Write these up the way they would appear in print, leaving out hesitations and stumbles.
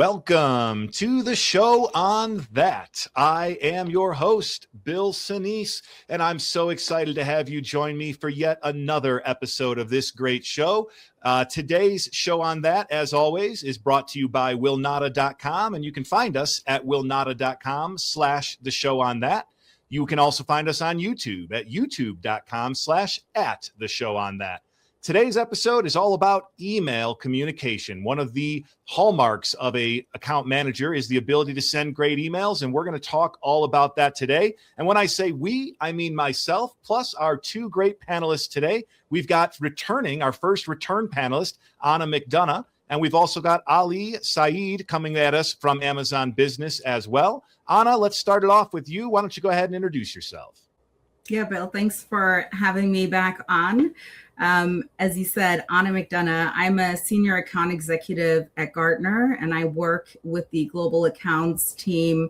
Welcome to the show on that. I am your host, Bill Sinise, and I'm so excited to have you join me for yet another episode of this great show. Today's show on that, as always, is brought to you by willnada.com, and you can find us at willnada.com/the show on that. You can also find us on YouTube at youtube.com/at the show on that. Today's episode is all about email communication. One of the hallmarks of an account manager is the ability to send great emails, and we're going to talk all about that today. And when I say we, I mean myself, plus our two great panelists today. We've got our first return panelist, Anna McDonough, and we've also got Ali Saeed coming at us from Amazon Business as well. Anna, let's start it off with you. Why don't you go ahead and introduce yourself? Yeah, Bill, thanks for having me back on. As you said, Anna McDonough, I'm a senior account executive at Gartner, and I work with the global accounts team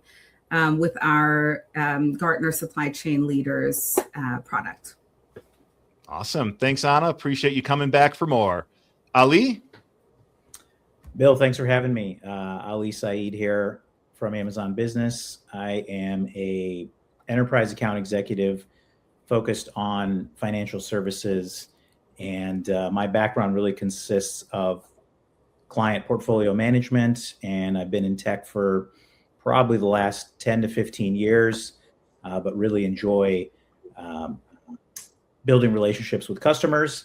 with our Gartner Supply Chain Leaders product. Awesome. Thanks, Anna. Appreciate you coming back for more. Ali? Bill, thanks for having me. Ali Saeed here from Amazon Business. I am a enterprise account executive focused on financial services. And my background really consists of client portfolio management, and I've been in tech for probably the last 10 to 15 years, but really enjoy building relationships with customers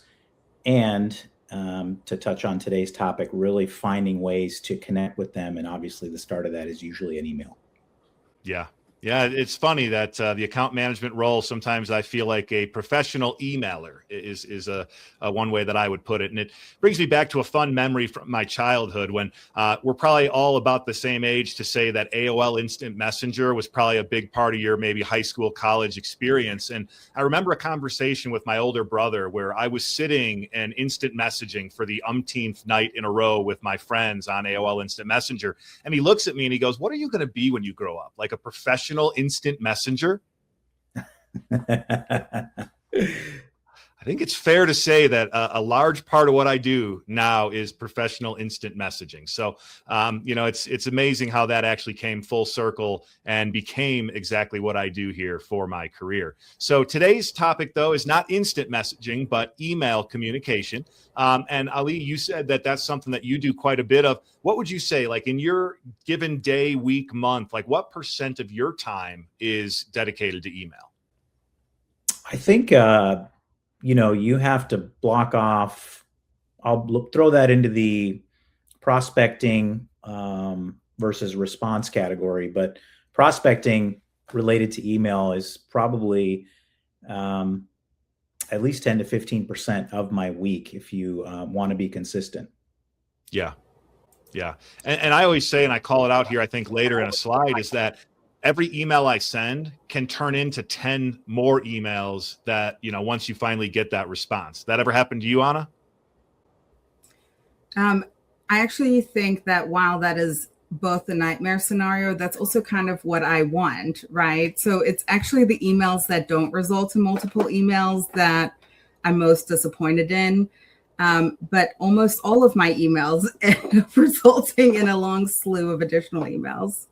and to touch on today's topic, really finding ways to connect with them. And obviously the start of that is usually an email. Yeah, it's funny that the account management role, sometimes I feel like a professional emailer is a one way that I would put it. And it brings me back to a fun memory from my childhood when we're probably all about the same age to say that AOL Instant Messenger was probably a big part of your maybe high school, college experience. And I remember a conversation with my older brother where I was sitting and instant messaging for the umpteenth night in a row with my friends on AOL Instant Messenger. And he looks at me and he goes, "What are you going to be when you grow up? Like a professional instant messenger?" I think it's fair to say that a large part of what I do now is professional instant messaging. So, it's amazing how that actually came full circle and became exactly what I do here for my career. So today's topic, though, is not instant messaging, but email communication. And Ali, you said that that's something that you do quite a bit of. What would you say, like in your given day, week, month, like what % of your time is dedicated to email? I think, you have to block off. I'll throw that into the prospecting versus response category, but prospecting related to email is probably at least 10 to 15% of my week if you want to be consistent. Yeah. And I always say, and I call it out here, I think later in a slide, is that every email I send can turn into 10 more emails that, once you finally get that response. That ever happened to you, Anna? I actually think that while that is both the nightmare scenario, that's also kind of what I want, right? So it's actually the emails that don't result in multiple emails that I'm most disappointed in. But almost all of my emails end up resulting in a long slew of additional emails.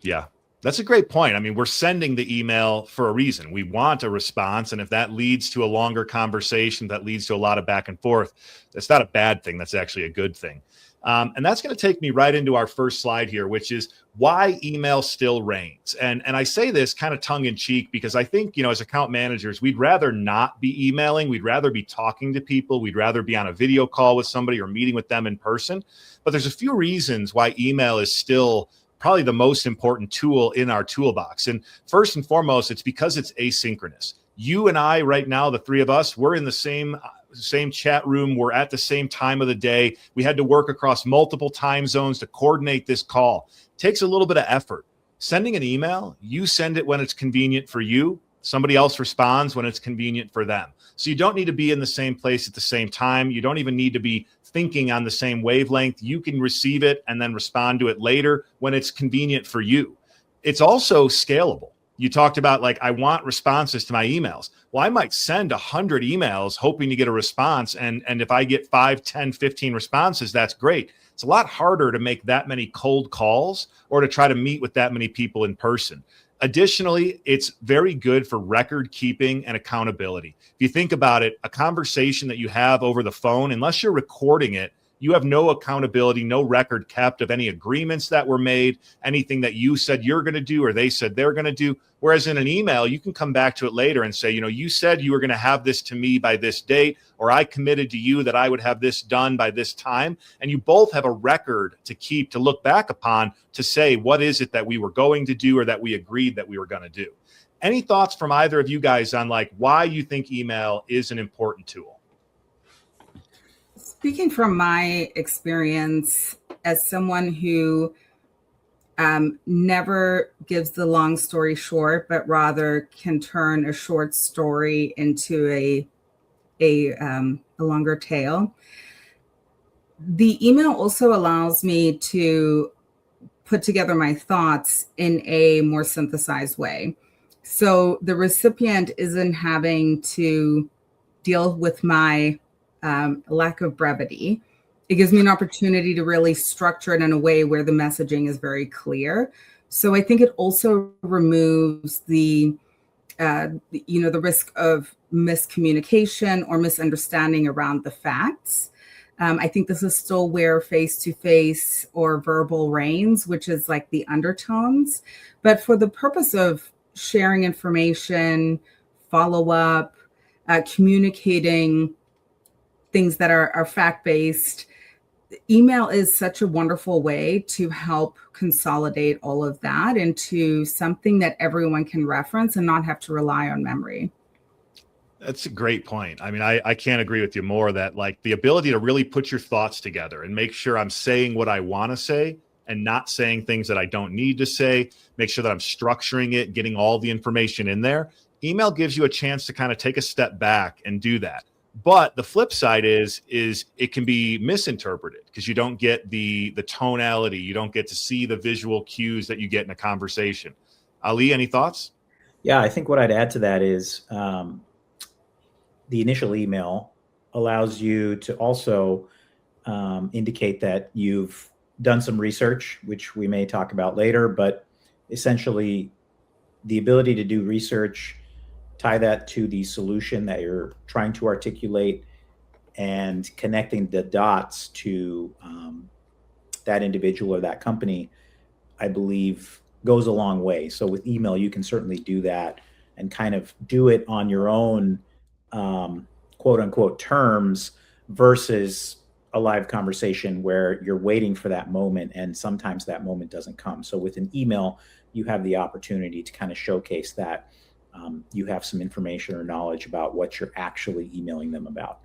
Yeah. That's a great point. I mean, we're sending the email for a reason. We want a response. And if that leads to a longer conversation, that leads to a lot of back and forth, that's not a bad thing. That's actually a good thing. And that's going to take me right into our first slide here, which is why email still reigns. And I say this kind of tongue in cheek because I think, as account managers, we'd rather not be emailing. We'd rather be talking to people. We'd rather be on a video call with somebody or meeting with them in person. But there's a few reasons why email is still probably the most important tool in our toolbox. And first and foremost, it's because it's asynchronous. You and I right now, the three of us, we're in the same chat room. We're at the same time of the day. We had to work across multiple time zones to coordinate this call. It takes a little bit of effort. Sending an email, you send it when it's convenient for you. Somebody else responds when it's convenient for them. So you don't need to be in the same place at the same time. You don't even need to be thinking on the same wavelength. You can receive it and then respond to it later when it's convenient for you. It's also scalable. You talked about I want responses to my emails. Well, I might send 100 emails hoping to get a response. And if I get 5, 10, 15 responses, that's great. It's a lot harder to make that many cold calls or to try to meet with that many people in person. Additionally, it's very good for record keeping and accountability. If you think about it, a conversation that you have over the phone, unless you're recording it, you have no accountability, no record kept of any agreements that were made, anything that you said you're going to do or they said they're going to do. Whereas in an email, you can come back to it later and say, you said you were going to have this to me by this date, or I committed to you that I would have this done by this time. And you both have a record to keep, to look back upon, to say, what is it that we were going to do or that we agreed that we were going to do? Any thoughts from either of you guys on why you think email is an important tool? Speaking from my experience as someone who never gives the long story short, but rather can turn a short story into a longer tale, the email also allows me to put together my thoughts in a more synthesized way. So the recipient isn't having to deal with my lack of brevity. It gives me an opportunity to really structure it in a way where the messaging is very clear. So I think it also removes the risk of miscommunication or misunderstanding around the facts. I think this is still where face-to-face or verbal reigns, which is like the undertones. But for the purpose of sharing information, follow-up, communicating things that are fact-based, email is such a wonderful way to help consolidate all of that into something that everyone can reference and not have to rely on memory. That's a great point. I mean, I can't agree with you more that the ability to really put your thoughts together and make sure I'm saying what I want to say and not saying things that I don't need to say, make sure that I'm structuring it, getting all the information in there. Email gives you a chance to kind of take a step back and do that. But the flip side is it can be misinterpreted because you don't get the tonality. You don't get to see the visual cues that you get in a conversation. Ali, any thoughts? Yeah, I think what I'd add to that is the initial email allows you to also indicate that you've done some research, which we may talk about later, but essentially the ability to do research, tie that to the solution that you're trying to articulate, and connecting the dots to that individual or that company, I believe goes a long way. So with email, you can certainly do that and kind of do it on your own quote unquote terms versus a live conversation where you're waiting for that moment and sometimes that moment doesn't come. So with an email, you have the opportunity to kind of showcase that you have some information or knowledge about what you're actually emailing them about.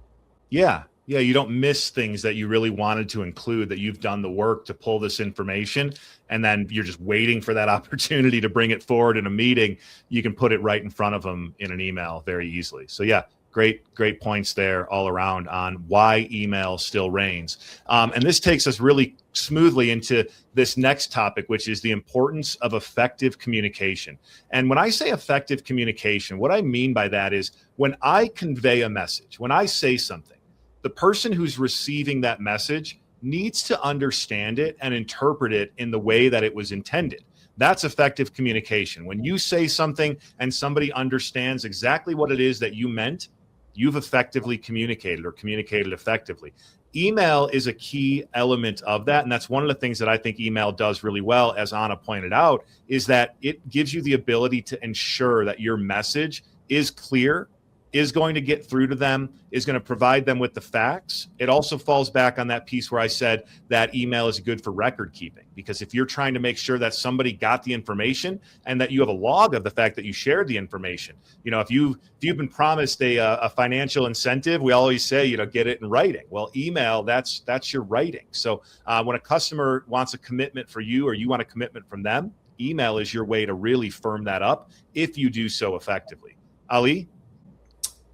Yeah. You don't miss things that you really wanted to include, that you've done the work to pull this information, and then you're just waiting for that opportunity to bring it forward in a meeting. You can put it right in front of them in an email very easily. So yeah, great points there all around on why email still reigns. And this takes us really smoothly into this next topic, which is the importance of effective communication. And when I say effective communication, what I mean by that is when I convey a message, when I say something, the person who's receiving that message needs to understand it and interpret it in the way that it was intended. That's effective communication. When you say something and somebody understands exactly what it is that you meant, you've effectively communicated or communicated effectively. Email is a key element of that. And that's one of the things that I think email does really well, as Anna pointed out, is that it gives you the ability to ensure that your message is clear, is going to get through to them, is going to provide them with the facts. It also falls back on that piece where I said that email is good for record keeping, because if you're trying to make sure that somebody got the information and that you have a log of the fact that you shared the information, if you've been promised a financial incentive, we always say, get it in writing. Well, email, that's your writing. So when a customer wants a commitment for you or you want a commitment from them, email is your way to really firm that up if you do so effectively. Ali?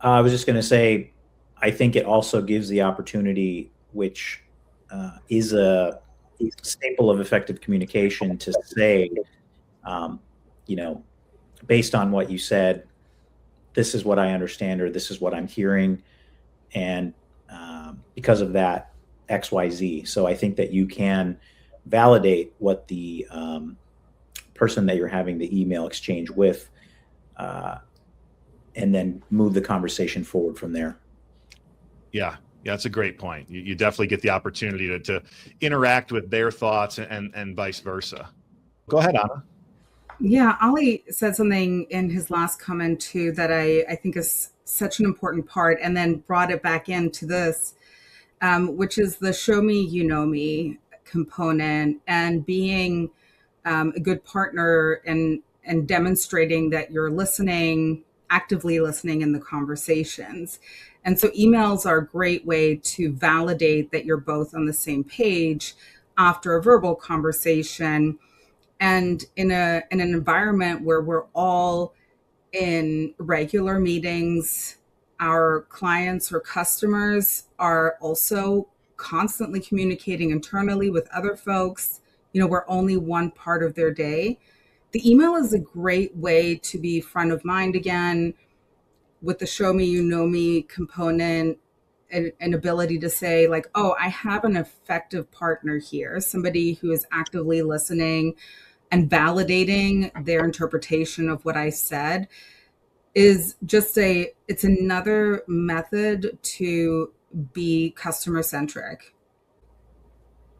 I was just going to say, I think it also gives the opportunity, which is a staple of effective communication, to say, based on what you said, this is what I understand, or this is what I'm hearing. And because of that, XYZ. So I think that you can validate what the person that you're having the email exchange with, and then move the conversation forward from there. Yeah, that's a great point. You definitely get the opportunity to interact with their thoughts and vice versa. Go ahead, Anna. Yeah, Ollie said something in his last comment too that I think is such an important part, and then brought it back into this, which is the show me, you know me component, and being a good partner and demonstrating that you're listening, actively listening in the conversations. And so emails are a great way to validate that you're both on the same page after a verbal conversation. And in an environment where we're all in regular meetings, our clients or customers are also constantly communicating internally with other folks. We're only one part of their day. The email is a great way to be front of mind again, with the show me, you know me component, an ability to say like, oh, I have an effective partner here, somebody who is actively listening and validating their interpretation of what I said. Is just it's another method to be customer centric.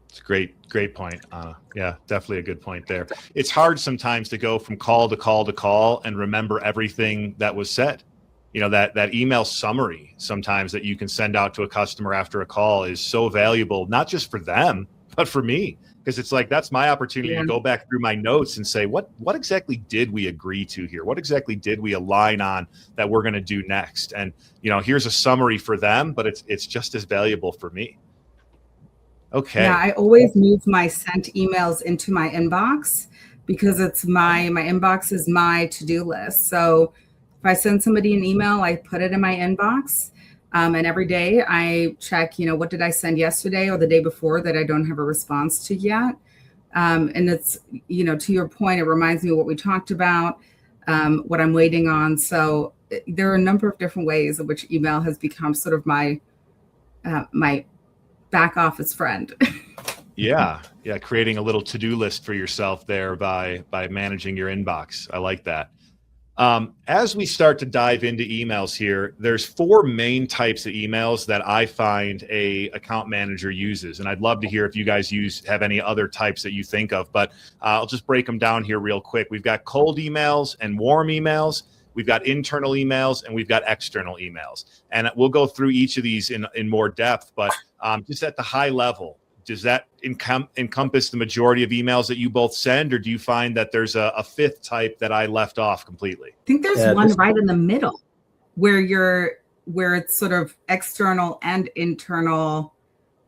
It's a great point, Anna. Yeah, definitely a good point there. It's hard sometimes to go from call to call to call and remember everything that was said. That email summary sometimes that you can send out to a customer after a call is so valuable, not just for them, but for me. Because it's like, that's my opportunity to go back through my notes and say, what exactly did we agree to here? What exactly did we align on that we're going to do next? And, here's a summary for them, but it's just as valuable for me. Okay. Yeah, I always move my sent emails into my inbox because it's my inbox is my to-do list. So if I send somebody an email, I put it in my inbox. And every day I check, what did I send yesterday or the day before that I don't have a response to yet? And it's, to your point, it reminds me of what we talked about, what I'm waiting on. So there are a number of different ways in which email has become sort of my back office friend. Yeah. Creating a little to-do list for yourself there by managing your inbox. I like that. As we start to dive into emails here, there's 4 main types of emails that I find a account manager uses. And I'd love to hear if you guys have any other types that you think of, but I'll just break them down here real quick. We've got cold emails and warm emails. We've got internal emails and we've got external emails. And we'll go through each of these in more depth, but just at the high level, does that encompass the majority of emails that you both send, or do you find that there's a 5th type that I left off completely? I think there's one right in the middle where it's sort of external and internal,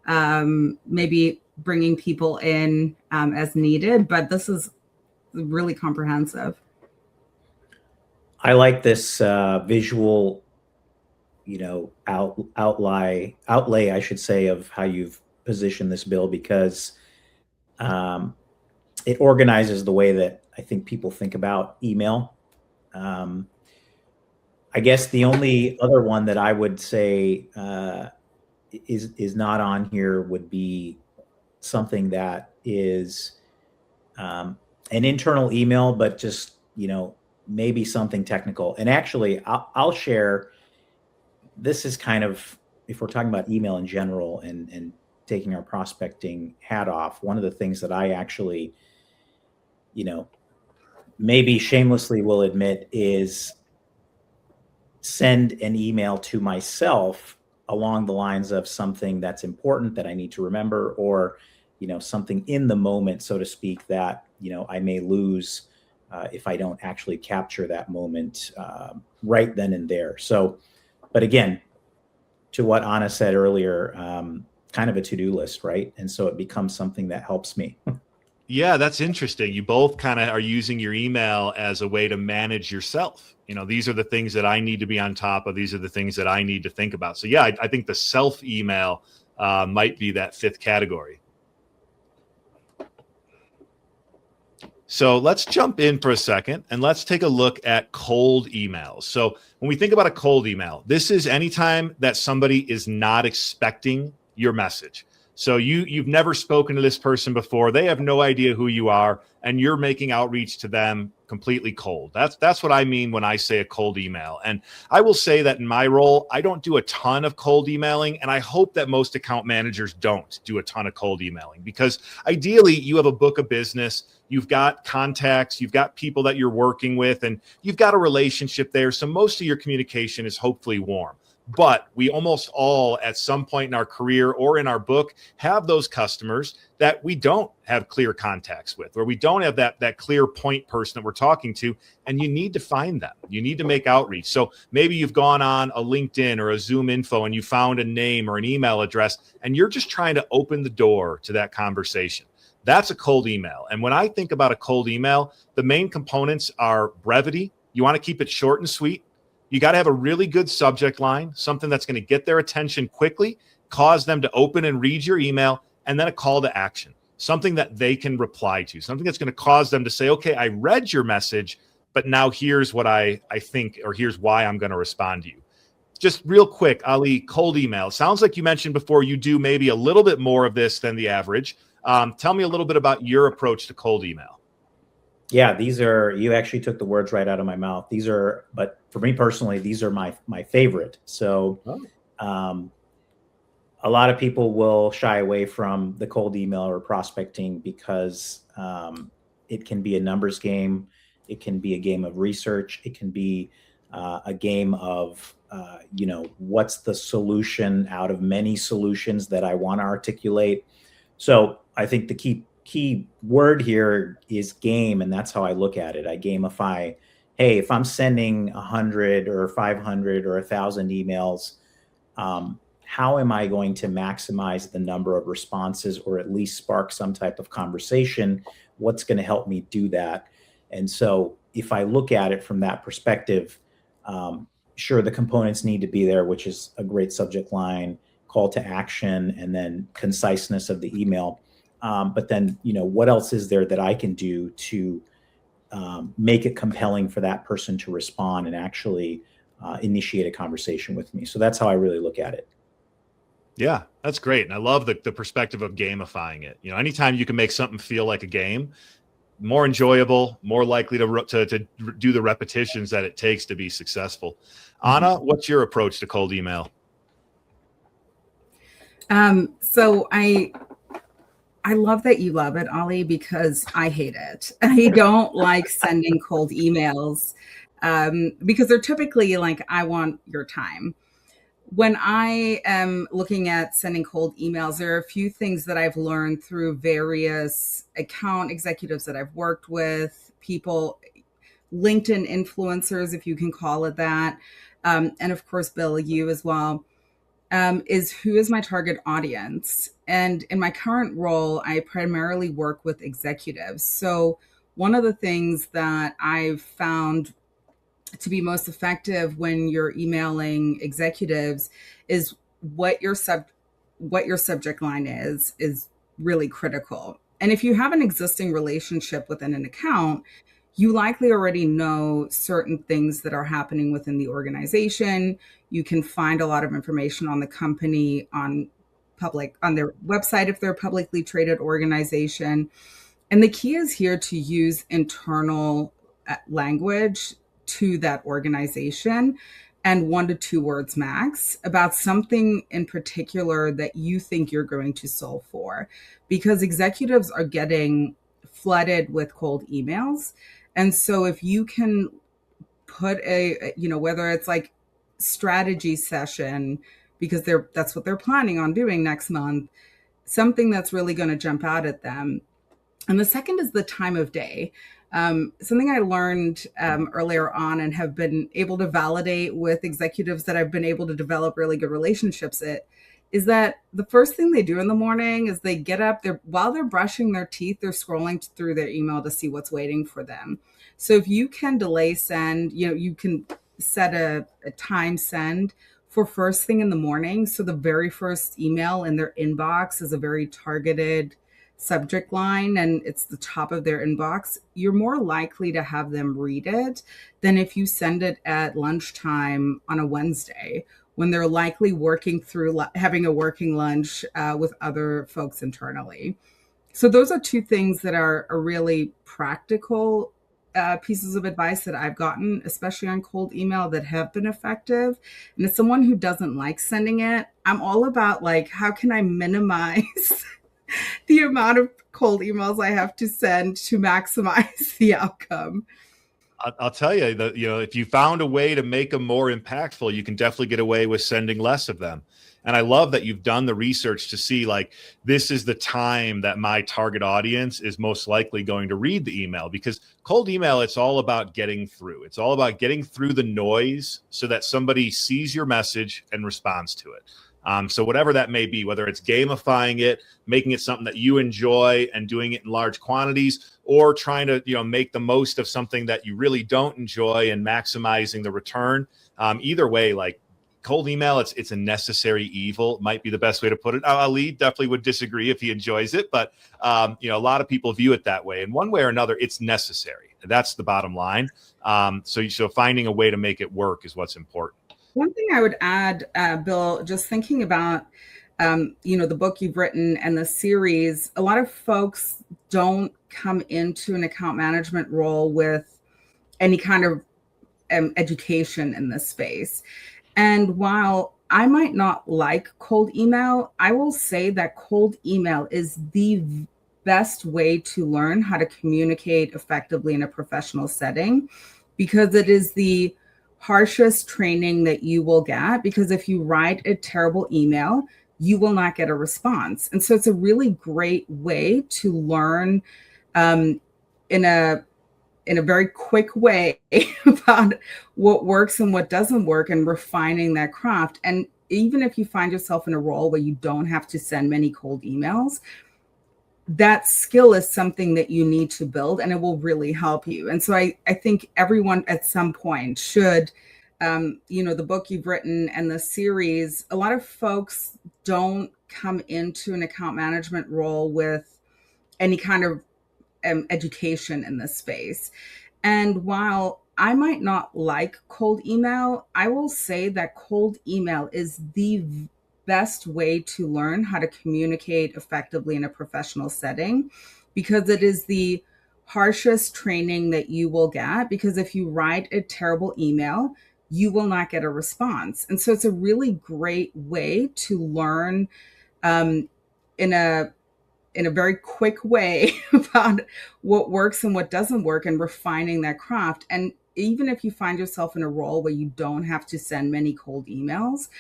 maybe bringing people in as needed, but this is really comprehensive. I like this visual, outlay, I should say, of how you've position this bill, because it organizes the way that I think people think about email. I guess the only other one that I would say is not on here would be something that is an internal email, but just, maybe something technical. And actually, I'll share, this is kind of, if we're talking about email in general and taking our prospecting hat off, one of the things that I actually, maybe shamelessly will admit is send an email to myself along the lines of something that's important that I need to remember, or, something in the moment, so to speak, that, I may lose if I don't actually capture that moment right then and there. So, but again, to what Anna said earlier, kind of a to-do list, right? And so it becomes something that helps me. Yeah, that's interesting. You both kind of are using your email as a way to manage yourself. These are the things that I need to be on top of. These are the things that I need to think about. So yeah, I think the self email might be that 5th category. So let's jump in for a second and let's take a look at cold emails. So when we think about a cold email, this is anytime that somebody is not expecting your message. So you've never spoken to this person before. They have no idea who you are, and you're making outreach to them completely cold. That's what I mean when I say a cold email. And I will say that in my role, I don't do a ton of cold emailing, and I hope that most account managers don't do a ton of cold emailing, because ideally you have a book of business, you've got contacts, you've got people that you're working with, and you've got a relationship there. So most of your communication is hopefully warm. But we almost all at some point in our career or in our book have those customers that we don't have clear contacts with, or we don't have that clear point person that we're talking to, and you need to find them. You need to make outreach. So maybe you've gone on a LinkedIn or a Zoom info and you found a name or an email address, and you're just trying to open the door to that conversation. That's a cold email. And when I think about a cold email, the main components are brevity. You want to keep it short and sweet. You got to have a really good subject line, something that's going to get their attention quickly, cause them to open and read your email, and then a call to action, something that they can reply to, something that's going to cause them to say, okay, I read your message, but now here's what I think, or here's why I'm going to respond to you. Just real quick, Ali, cold email. Sounds like you mentioned before you do maybe a little bit more of this than the average. Tell me a little bit about your approach to cold email. Yeah, you actually took the words right out of my mouth. But for me personally, these are my favorite. So a lot of people will shy away from the cold email or prospecting because it can be a numbers game. It can be a game of research. It can be a game of, what's the solution out of many solutions that I want to articulate. So I think the key word here is game, and that's how I look at it. I gamify. Hey, if I'm sending 100 or 500 or 1,000 emails, how am I going to maximize the number of responses, or at least spark some type of conversation? What's going to help me do that? And so if I look at it from that perspective, sure, the components need to be there, which is a great subject line, call to action, and then conciseness of the email. But then, what else is there that I can do to make it compelling for that person to respond and actually initiate a conversation with me? So that's how I really look at it. Yeah, that's great. And I love the perspective of gamifying it. Anytime you can make something feel like a game, more enjoyable, more likely to do the repetitions that it takes to be successful. Anna, what's your approach to cold email? So I love that you love it, Ali, because I hate it. I don't like sending cold emails because they're typically like, I want your time. When I am looking at sending cold emails, there are a few things that I've learned through various account executives that I've worked with, people, LinkedIn influencers, if you can call it that. And of course, Bill, you as well. Is who is my target audience? And in my current role, I primarily work with executives. So one of the things that I've found to be most effective when you're emailing executives is what your subject line is really critical. And if you have an existing relationship within an account, you likely already know certain things that are happening within the organization. You can find a lot of information on the company on their website if they're a publicly traded organization. And the key is here to use internal language to that organization, and 1 to 2 words max about something in particular that you think you're going to solve for, because executives are getting flooded with cold emails. And so if you can put whether it's like strategy session, because that's what they're planning on doing next month, something that's really going to jump out at them. And the second is the time of day. Something I learned earlier on and have been able to validate with executives that I've been able to develop really good relationships is that the first thing they do in the morning is they get up, while they're brushing their teeth, they're scrolling through their email to see what's waiting for them. So if you can delay send, you can set a time send for first thing in the morning. So the very first email in their inbox is a very targeted subject line and it's the top of their inbox. You're more likely to have them read it than if you send it at lunchtime on a Wednesday, when they're likely working through having a working lunch with other folks internally. So those are two things that are really practical pieces of advice that I've gotten, especially on cold email, that have been effective. And as someone who doesn't like sending it, I'm all about like, how can I minimize the amount of cold emails I have to send to maximize the outcome? I'll tell you that, if you found a way to make them more impactful, you can definitely get away with sending less of them. And I love that you've done the research to see like, this is the time that my target audience is most likely going to read the email, because cold email, it's all about getting through. It's all about getting through the noise so that somebody sees your message and responds to it. So whatever that may be, whether it's gamifying it, making it something that you enjoy and doing it in large quantities, or trying to, make the most of something that you really don't enjoy and maximizing the return. Either way, like cold email, it's a necessary evil, might be the best way to put it. Ali definitely would disagree if he enjoys it, but a lot of people view it that way. In one way or another, it's necessary. That's the bottom line. So finding a way to make it work is what's important. One thing I would add, Bill, just thinking about, the book you've written and the series, a lot of folks don't come into an account management role with any kind of education in this space. And while I might not like cold email, I will say that cold email is the best way to learn how to communicate effectively in a professional setting, because it is the harshest training that you will get, because if you write a terrible email, you will not get a response. And so it's a really great way to learn in a very quick way about what works and what doesn't work, and refining that craft. And even if you find yourself in a role where you don't have to send many cold emails, that skill is something that you need to build, and it will really help you. And so I think everyone at some point should, the book you've written and the series, a lot of folks don't come into an account management role with any kind of education in this space. And while I might not like cold email, I will say that cold email is the best way to learn how to communicate effectively in a professional setting, because it is the harshest training that you will get, because if you write a terrible email, you will not get a response. And so it's a really great way to learn in a very quick way about what works and what doesn't work, and refining that craft. And even if you find yourself in a role where you don't have to send many cold emails,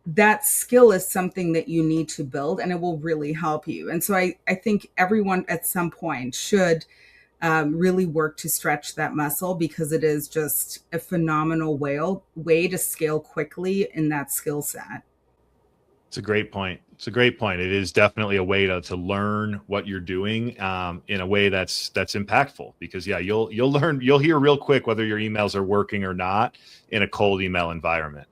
that skill is something that you need to build, and it will really help you. And so I think everyone at some point should really work to stretch that muscle, because it is just a phenomenal way to scale quickly in that skill set. It's a great point. It is definitely a way to learn what you're doing in a way that's impactful, because you'll hear real quick whether your emails are working or not in a cold email environment.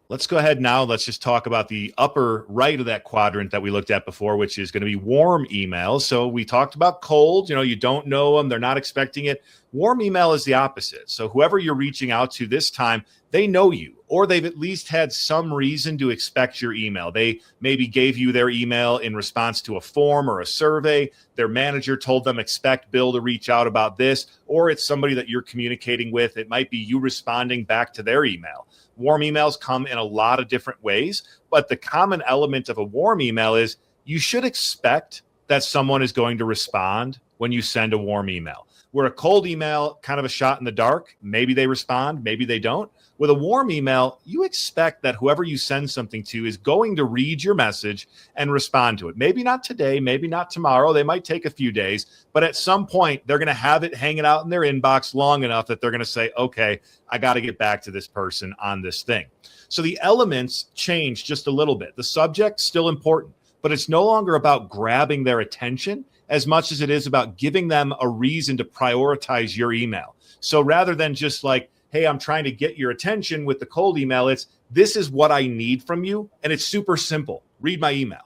Let's go ahead now. Let's just talk about the upper right of that quadrant that we looked at before, which is going to be warm emails. So we talked about cold, you don't know them, they're not expecting it. Warm email is the opposite. So whoever you're reaching out to this time, they know you, or they've at least had some reason to expect your email. They maybe gave you their email in response to a form or a survey. Their manager told them, expect Bill to reach out about this, or it's somebody that you're communicating with. It might be you responding back to their email. Warm emails come in a lot of different ways, but the common element of a warm email is you should expect that someone is going to respond when you send a warm email. Where a cold email, kind of a shot in the dark, maybe they respond, maybe they don't. With a warm email, you expect that whoever you send something to is going to read your message and respond to it. Maybe not today, maybe not tomorrow. They might take a few days, but at some point, they're going to have it hanging out in their inbox long enough that they're going to say, okay, I got to get back to this person on this thing. So the elements change just a little bit. The subject's still important, but it's no longer about grabbing their attention as much as it is about giving them a reason to prioritize your email. So rather than just like, hey, I'm trying to get your attention with the cold email, it's this is what I need from you. And it's super simple. Read my email.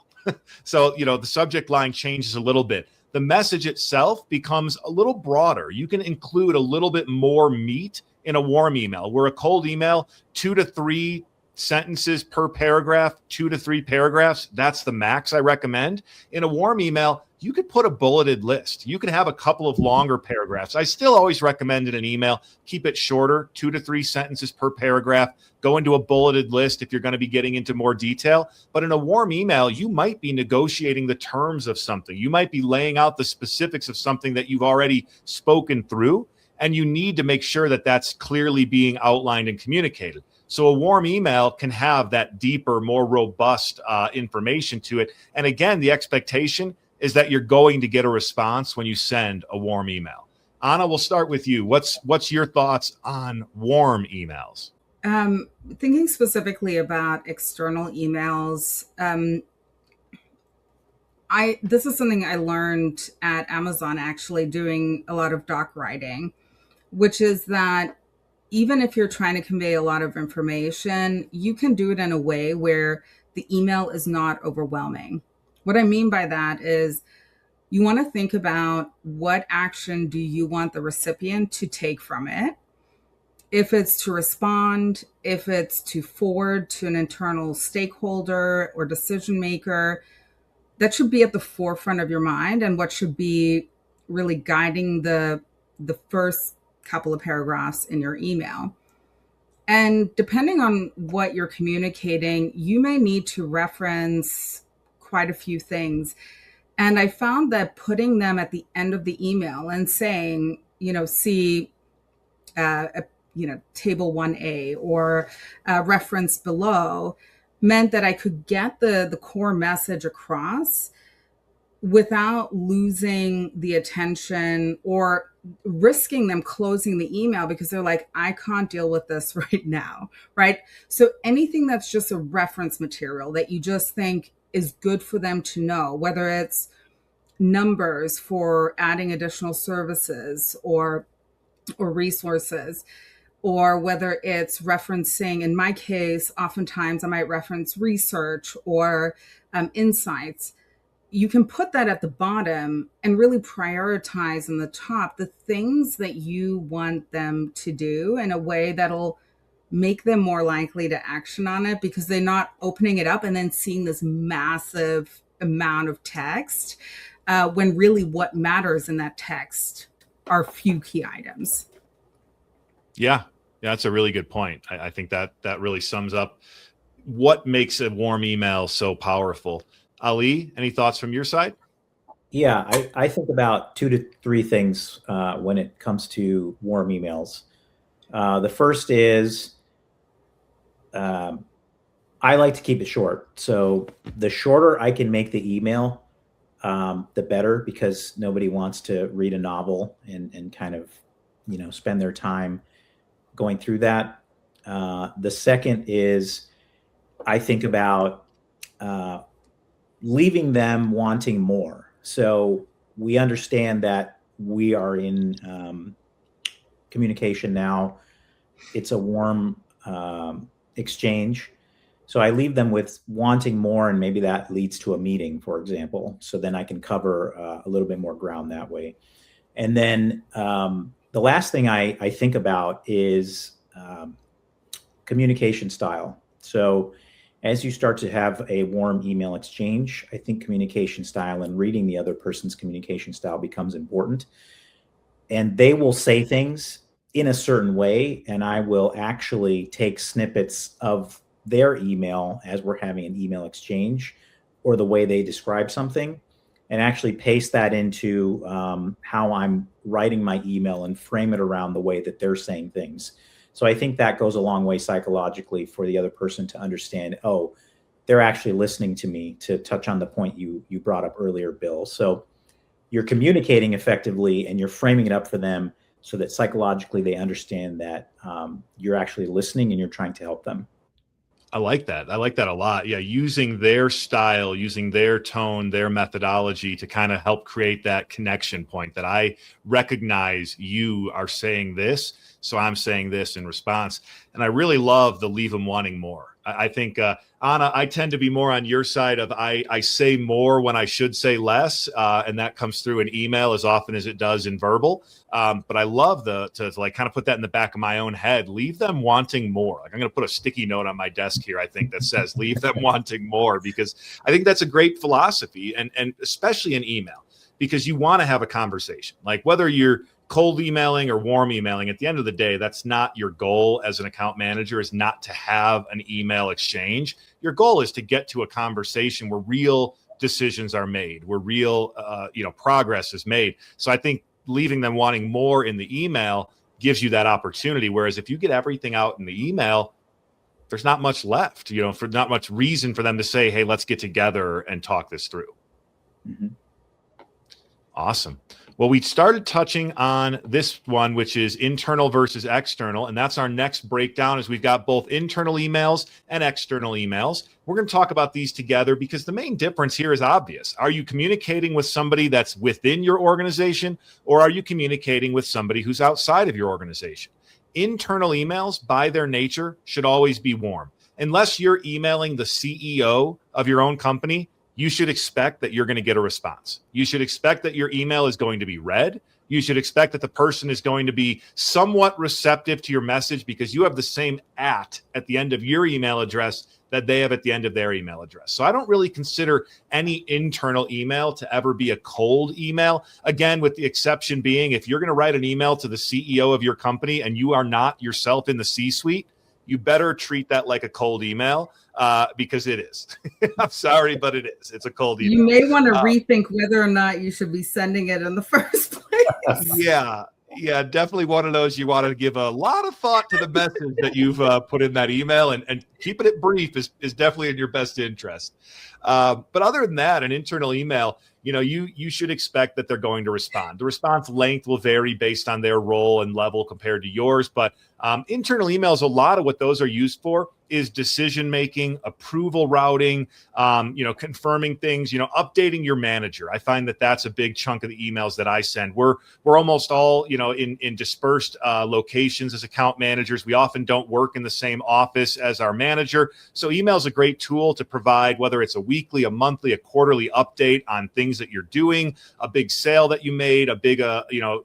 So, the subject line changes a little bit. The message itself becomes a little broader. You can include a little bit more meat in a warm email. Where a cold email, 2 to 3 sentences per paragraph, 2 to 3 paragraphs, that's the max I recommend. In a warm email, you could put a bulleted list. You could have a couple of longer paragraphs. I still always recommend in an email, keep it shorter, 2 to 3 sentences per paragraph. Go into a bulleted list if you're going to be getting into more detail. But in a warm email, you might be negotiating the terms of something. You might be laying out the specifics of something that you've already spoken through, and you need to make sure that that's clearly being outlined and communicated. So a warm email can have that deeper, more robust information to it. And again, the expectation is that you're going to get a response when you send a warm email. Anna, we'll start with you. What's your thoughts on warm emails? Thinking specifically about external emails, this is something I learned at Amazon, actually doing a lot of doc writing, which is that even if you're trying to convey a lot of information, you can do it in a way where the email is not overwhelming. What I mean by that is you want to think about what action do you want the recipient to take from it. If it's to respond, if it's to forward to an internal stakeholder or decision maker, that should be at the forefront of your mind and what should be really guiding the first couple of paragraphs in your email. And depending on what you're communicating, you may need to reference quite a few things. And I found that putting them at the end of the email and saying, see, table 1A or reference below meant that I could get the core message across without losing the attention or risking them closing the email because they're like, I can't deal with this right now, right? So anything that's just a reference material that you just think is good for them to know, whether it's numbers for adding additional services or resources, or whether it's referencing, in my case, oftentimes I might reference research or insights. You can put that at the bottom and really prioritize in the top the things that you want them to do in a way that'll make them more likely to action on it, because they're not opening it up and then seeing this massive amount of text when really what matters in that text are few key items. Yeah, that's a really good point. I think that really sums up what makes a warm email so powerful. Ali, any thoughts from your side? Yeah, I think about 2 to 3 things when it comes to warm emails. The first is I like to keep it short. So the shorter I can make the email, the better, because nobody wants to read a novel and kind of, spend their time going through that. The second is I think about leaving them wanting more. So we understand that we are in communication now. It's a warm exchange. So I leave them with wanting more, and maybe that leads to a meeting, for example. So then I can cover a little bit more ground that way. And then the last thing I think about is communication style. So as you start to have a warm email exchange, I think communication style and reading the other person's communication style becomes important. And they will say things in a certain way, and I will actually take snippets of their email as we're having an email exchange, or the way they describe something, and actually paste that into how I'm writing my email and frame it around the way that they're saying things. So I think that goes a long way psychologically for the other person to understand, oh, they're actually listening to me, to touch on the point you brought up earlier, Bill. So you're communicating effectively and you're framing it up for them so that psychologically they understand that you're actually listening and you're trying to help them. I like that. I like that a lot. Yeah, using their style, using their tone, their methodology to kind of help create that connection point that I recognize you are saying this. so I'm saying this in response. And I really love the leave them wanting more. I think, Anna, I tend to be more on your side of I say more when I should say less, and that comes through in email as often as it does in verbal. But I love to like kind of put that in the back of my own head. Leave them wanting more. Like I'm going to put a sticky note on my desk here, I think, that says leave them wanting more, because I think that's a great philosophy, and especially in email, because you want to have a conversation. Like whether you're cold emailing or warm emailing, at the end of the day, that's not your goal as an account manager, is not to have an email exchange. Your goal is to get to a conversation where real decisions are made, where real progress is made. So I think leaving them wanting more in the email gives you that opportunity. Whereas if you get everything out in the email, there's not much left, for not much reason for them to say, hey, let's get together and talk this through. Mm-hmm. Awesome. Well, we started touching on this one, which is internal versus external. And that's our next breakdown, is we've got both internal emails and external emails. We're going to talk about these together because the main difference here is obvious. Are you communicating with somebody that's within your organization, or are you communicating with somebody who's outside of your organization? Internal emails, by their nature, should always be warm. Unless you're emailing the CEO of your own company, you should expect that you're going to get a response. You should expect that your email is going to be read. You should expect that the person is going to be somewhat receptive to your message, because you have the same at the end of your email address that they have at the end of their email address. So I don't really consider any internal email to ever be a cold email. Again, with the exception being, if you're going to write an email to the CEO of your company and you are not yourself in the C-suite, you better treat that like a cold email, because it is. I'm sorry, but it is. It's a cold email. You may want to rethink whether or not you should be sending it in the first place. Yeah, definitely one of those you want to give a lot of thought to the message that you've put in that email, and keeping it brief is definitely in your best interest. But other than that, an internal email, you should expect that they're going to respond. The response length will vary based on their role and level compared to yours, but internal emails, a lot of what those are used for is decision making, approval routing, confirming things, updating your manager. I find that that's a big chunk of the emails that I send. We're almost all in dispersed locations as account managers. We often don't work in the same office as our manager, so email is a great tool to provide, whether it's a weekly, a monthly, a quarterly update on things that you're doing, a big sale that you made, a big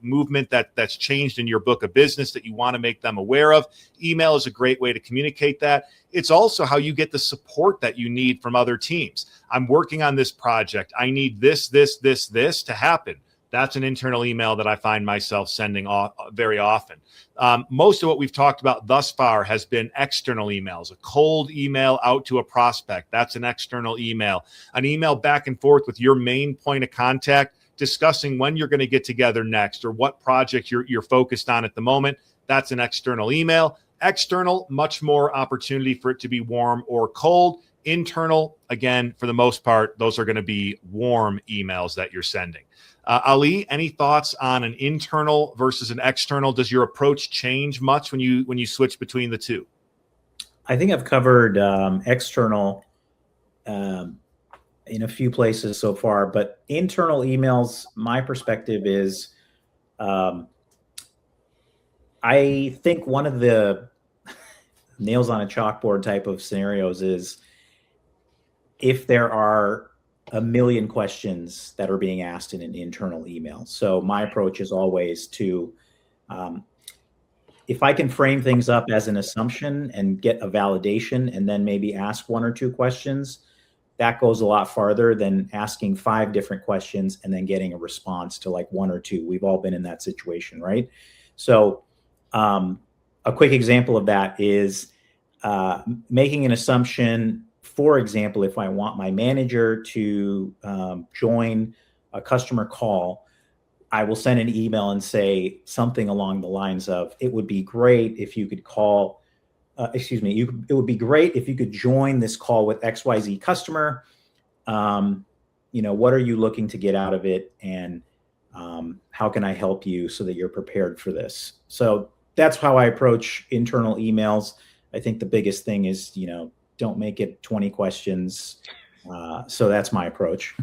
movement that's changed in your book of business that you want to make them aware of. Email is a great way to communicate that. It's also how you get the support that you need from other teams. I'm working on this project. I need this to happen. That's an internal email that I find myself sending very often. Most of what we've talked about thus far has been external emails. A cold email out to a prospect, that's an external email. An email back and forth with your main point of contact, discussing when you're going to get together next or what project you're focused on at the moment. That's an external email. External, much more opportunity for it to be warm or cold. Internal, again, for the most part, those are going to be warm emails that you're sending. Ali, any thoughts on an internal versus an external? Does your approach change much when you switch between the two? I think I've covered external in a few places so far, but internal emails, my perspective is, I think one of the nails on a chalkboard type of scenarios is if there are a million questions that are being asked in an internal email. So my approach is always to, if I can frame things up as an assumption and get a validation and then maybe ask one or two questions, that goes a lot farther than asking 5 different questions and then getting a response to like 1 or 2. We've all been in that situation, right? So a quick example of that is making an assumption. For example, if I want my manager to join a customer call, I will send an email and say something along the lines of, it would be great if you could call, it would be great if you could join this call with XYZ customer. What are you looking to get out of it? And how can I help you so that you're prepared for this? So that's how I approach internal emails. I think the biggest thing is, don't make it 20 questions. So that's my approach.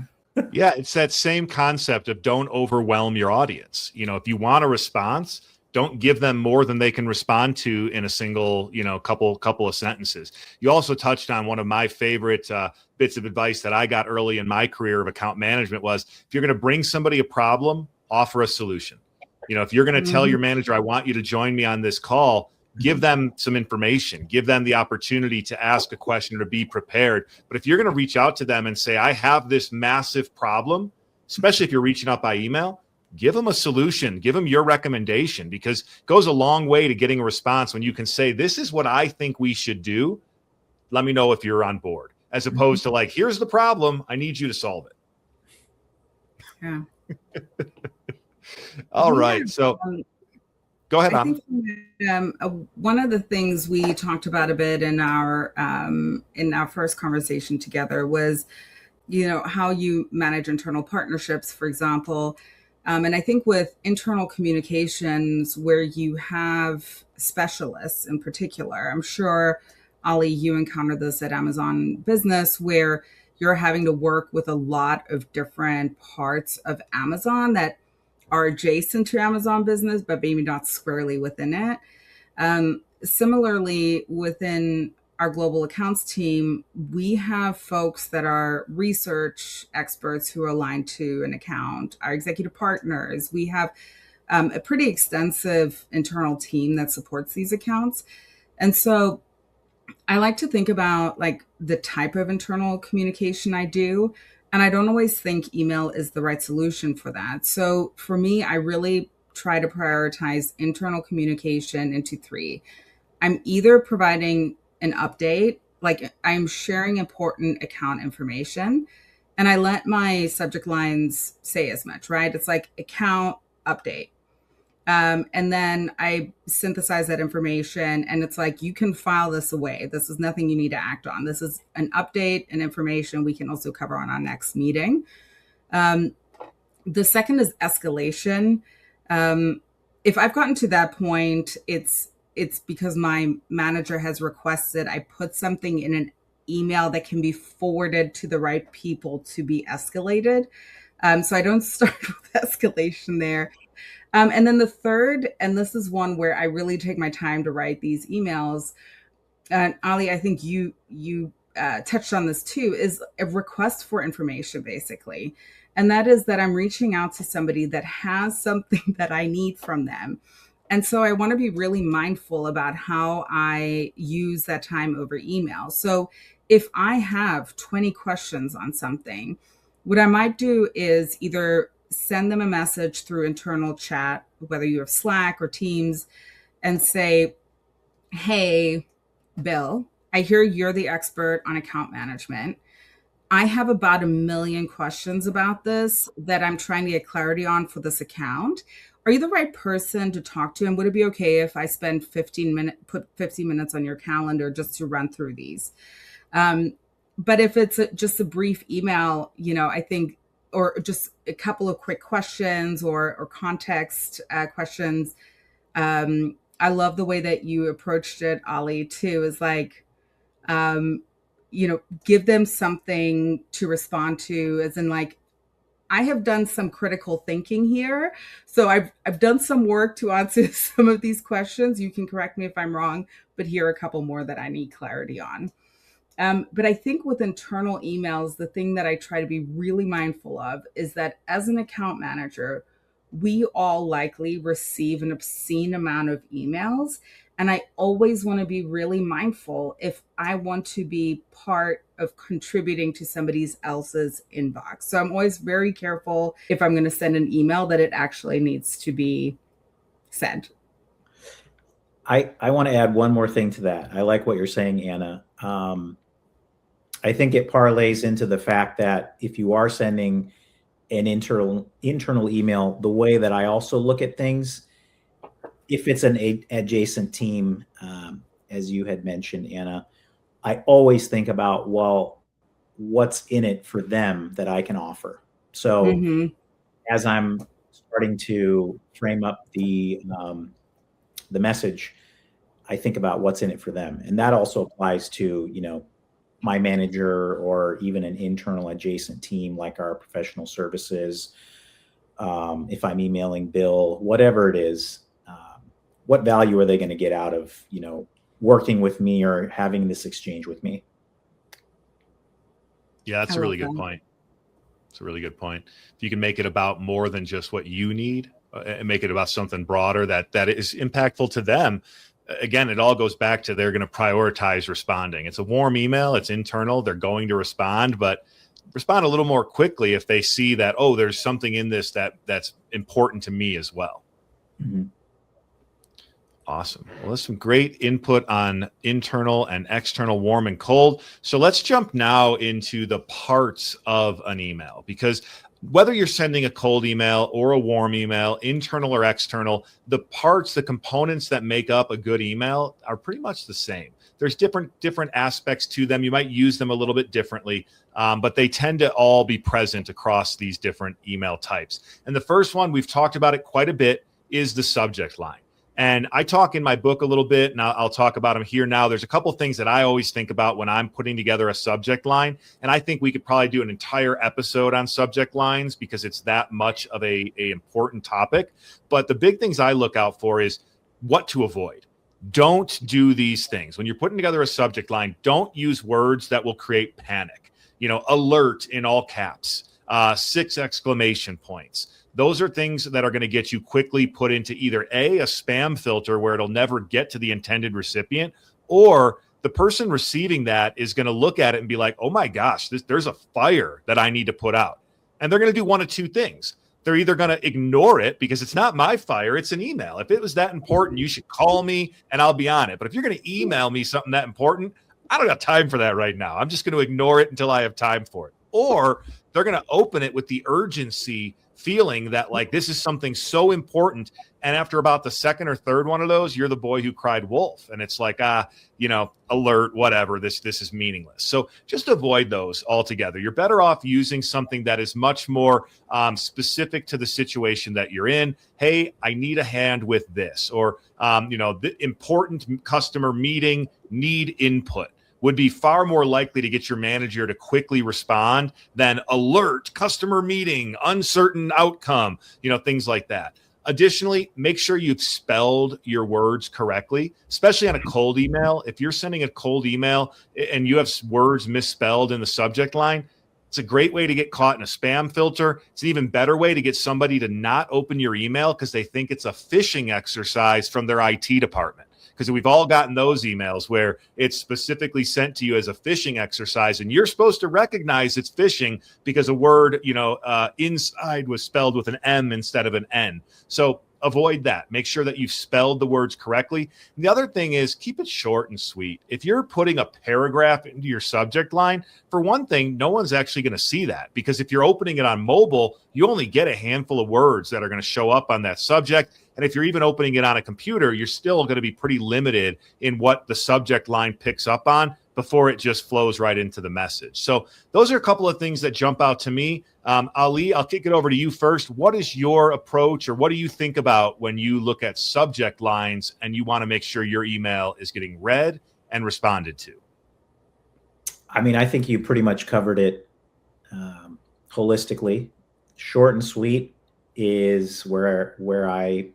Yeah, it's that same concept of don't overwhelm your audience. If you want a response, Don't give them more than they can respond to in a single, couple of sentences. You also touched on one of my favorite bits of advice that I got early in my career of account management was, if you're going to bring somebody a problem, offer a solution. If you're going to tell your manager, I want you to join me on this call, give them some information, give them the opportunity to ask a question or to be prepared. But if you're going to reach out to them and say, I have this massive problem, especially if you're reaching out by email, give them a solution, give them your recommendation, because it goes a long way to getting a response when you can say, this is what I think we should do. Let me know if you're on board, as opposed to like, here's the problem, I need you to solve it. Yeah. All right. So go ahead. I think one of the things we talked about a bit in our first conversation together was, how you manage internal partnerships, for example. And I think with internal communications, where you have specialists in particular, I'm sure, Ali, you encountered this at Amazon Business, where you're having to work with a lot of different parts of Amazon that are adjacent to Amazon Business, but maybe not squarely within it. Similarly, within our global accounts team, we have folks that are research experts who are aligned to an account, our executive partners. We have a pretty extensive internal team that supports these accounts. And so I like to think about like the type of internal communication I do. And I don't always think email is the right solution for that. So for me, I really try to prioritize internal communication into three. I'm either providing an update, like I'm sharing important account information, and I let my subject lines say as much, right? It's like account update. And then I synthesize that information, and it's like, you can file this away. This is nothing you need to act on. This is an update and information we can also cover on our next meeting. The second is escalation. If I've gotten to that point, it's because my manager has requested I put something in an email that can be forwarded to the right people to be escalated. So I don't start with escalation there. And then the third, and this is one where I really take my time to write these emails, and Ali, I think you touched on this too, is a request for information, basically. And that is that I'm reaching out to somebody that has something that I need from them. And so I want to be really mindful about how I use that time over email. So if I have 20 questions on something, what I might do is either send them a message through internal chat, whether you have Slack or Teams, and say, hey, Bill, I hear you're the expert on account management. I have about 1 million questions about this that I'm trying to get clarity on for this account. Are you the right person to talk to? And would it be okay if I spend 15 minutes on your calendar just to run through these? But if it's just a brief email, I think, or just a couple of quick questions or context questions. I love the way that you approached it, Ali, too, is like, give them something to respond to, as in like, I have done some critical thinking here. So I've done some work to answer some of these questions. You can correct me if I'm wrong, but here are a couple more that I need clarity on. But I think with internal emails, the thing that I try to be really mindful of is that as an account manager, we all likely receive an obscene amount of emails. And I always want to be really mindful if I want to be part of contributing to somebody else's inbox. So I'm always very careful if I'm going to send an email that it actually needs to be sent. I want to add one more thing to that. I like what you're saying, Anna. I think it parlays into the fact that if you are sending an internal email, the way that I also look at things, if it's an adjacent team, as you had mentioned, Anna, I always think about, well, what's in it for them that I can offer? So as I'm starting to frame up the message, I think about what's in it for them. And that also applies to, my manager or even an internal adjacent team like our professional services. If I'm emailing Bill, whatever it is, what value are they going to get out of, working with me or having this exchange with me? Yeah, that's a really good point. It's a really good point. If you can make it about more than just what you need, and make it about something broader that is impactful to them, again, it all goes back to they're going to prioritize responding. It's a warm email. It's internal. They're going to respond, but respond a little more quickly if they see that, oh, there's something in this that's important to me as well. Mm-hmm. Awesome. Well, that's some great input on internal and external warm and cold. So let's jump now into the parts of an email, because whether you're sending a cold email or a warm email, internal or external, the parts, the components that make up a good email are pretty much the same. There's different aspects to them. You might use them a little bit differently, but they tend to all be present across these different email types. And the first one, we've talked about it quite a bit, is the subject line. And I talk in my book a little bit, and I'll talk about them here now. There's a couple things that I always think about when I'm putting together a subject line. And I think we could probably do an entire episode on subject lines because it's that much of a important topic. But the big things I look out for is what to avoid. Don't do these things. When you're putting together a subject line, don't use words that will create panic. Alert in all caps, 6 exclamation points. Those are things that are going to get you quickly put into either a spam filter where it'll never get to the intended recipient, or the person receiving that is going to look at it and be like, oh my gosh, there's a fire that I need to put out. And they're going to do one of two things. They're either going to ignore it because it's not my fire, it's an email. If it was that important, you should call me and I'll be on it. But if you're going to email me something that important, I don't got time for that right now. I'm just going to ignore it until I have time for it. Or they're going to open it with the urgency feeling that like this is something so important, and after about the second or third one of those, you're the boy who cried wolf, and it's like alert, whatever, this is meaningless. So just avoid those altogether. You're better off using something that is much more specific to the situation that you're in. Hey, I need a hand with this, or the important customer meeting, need input, would be far more likely to get your manager to quickly respond than alert, customer meeting, uncertain outcome, things like that. Additionally, make sure you've spelled your words correctly, especially on a cold email. If you're sending a cold email and you have words misspelled in the subject line, it's a great way to get caught in a spam filter. It's an even better way to get somebody to not open your email because they think it's a phishing exercise from their IT department. Because we've all gotten those emails where it's specifically sent to you as a phishing exercise, and you're supposed to recognize it's phishing because a word, inside was spelled with an M instead of an N. So avoid that. Make sure that you've spelled the words correctly. And the other thing is keep it short and sweet. If you're putting a paragraph into your subject line, for one thing, no one's actually going to see that, because if you're opening it on mobile, you only get a handful of words that are going to show up on that subject. And if you're even opening it on a computer, you're still going to be pretty limited in what the subject line picks up on before it just flows right into the message. So those are a couple of things that jump out to me. Ali, I'll kick it over to you first. What is your approach, or what do you think about when you look at subject lines and you want to make sure your email is getting read and responded to? I mean, I think you pretty much covered it holistically. Short and sweet is where I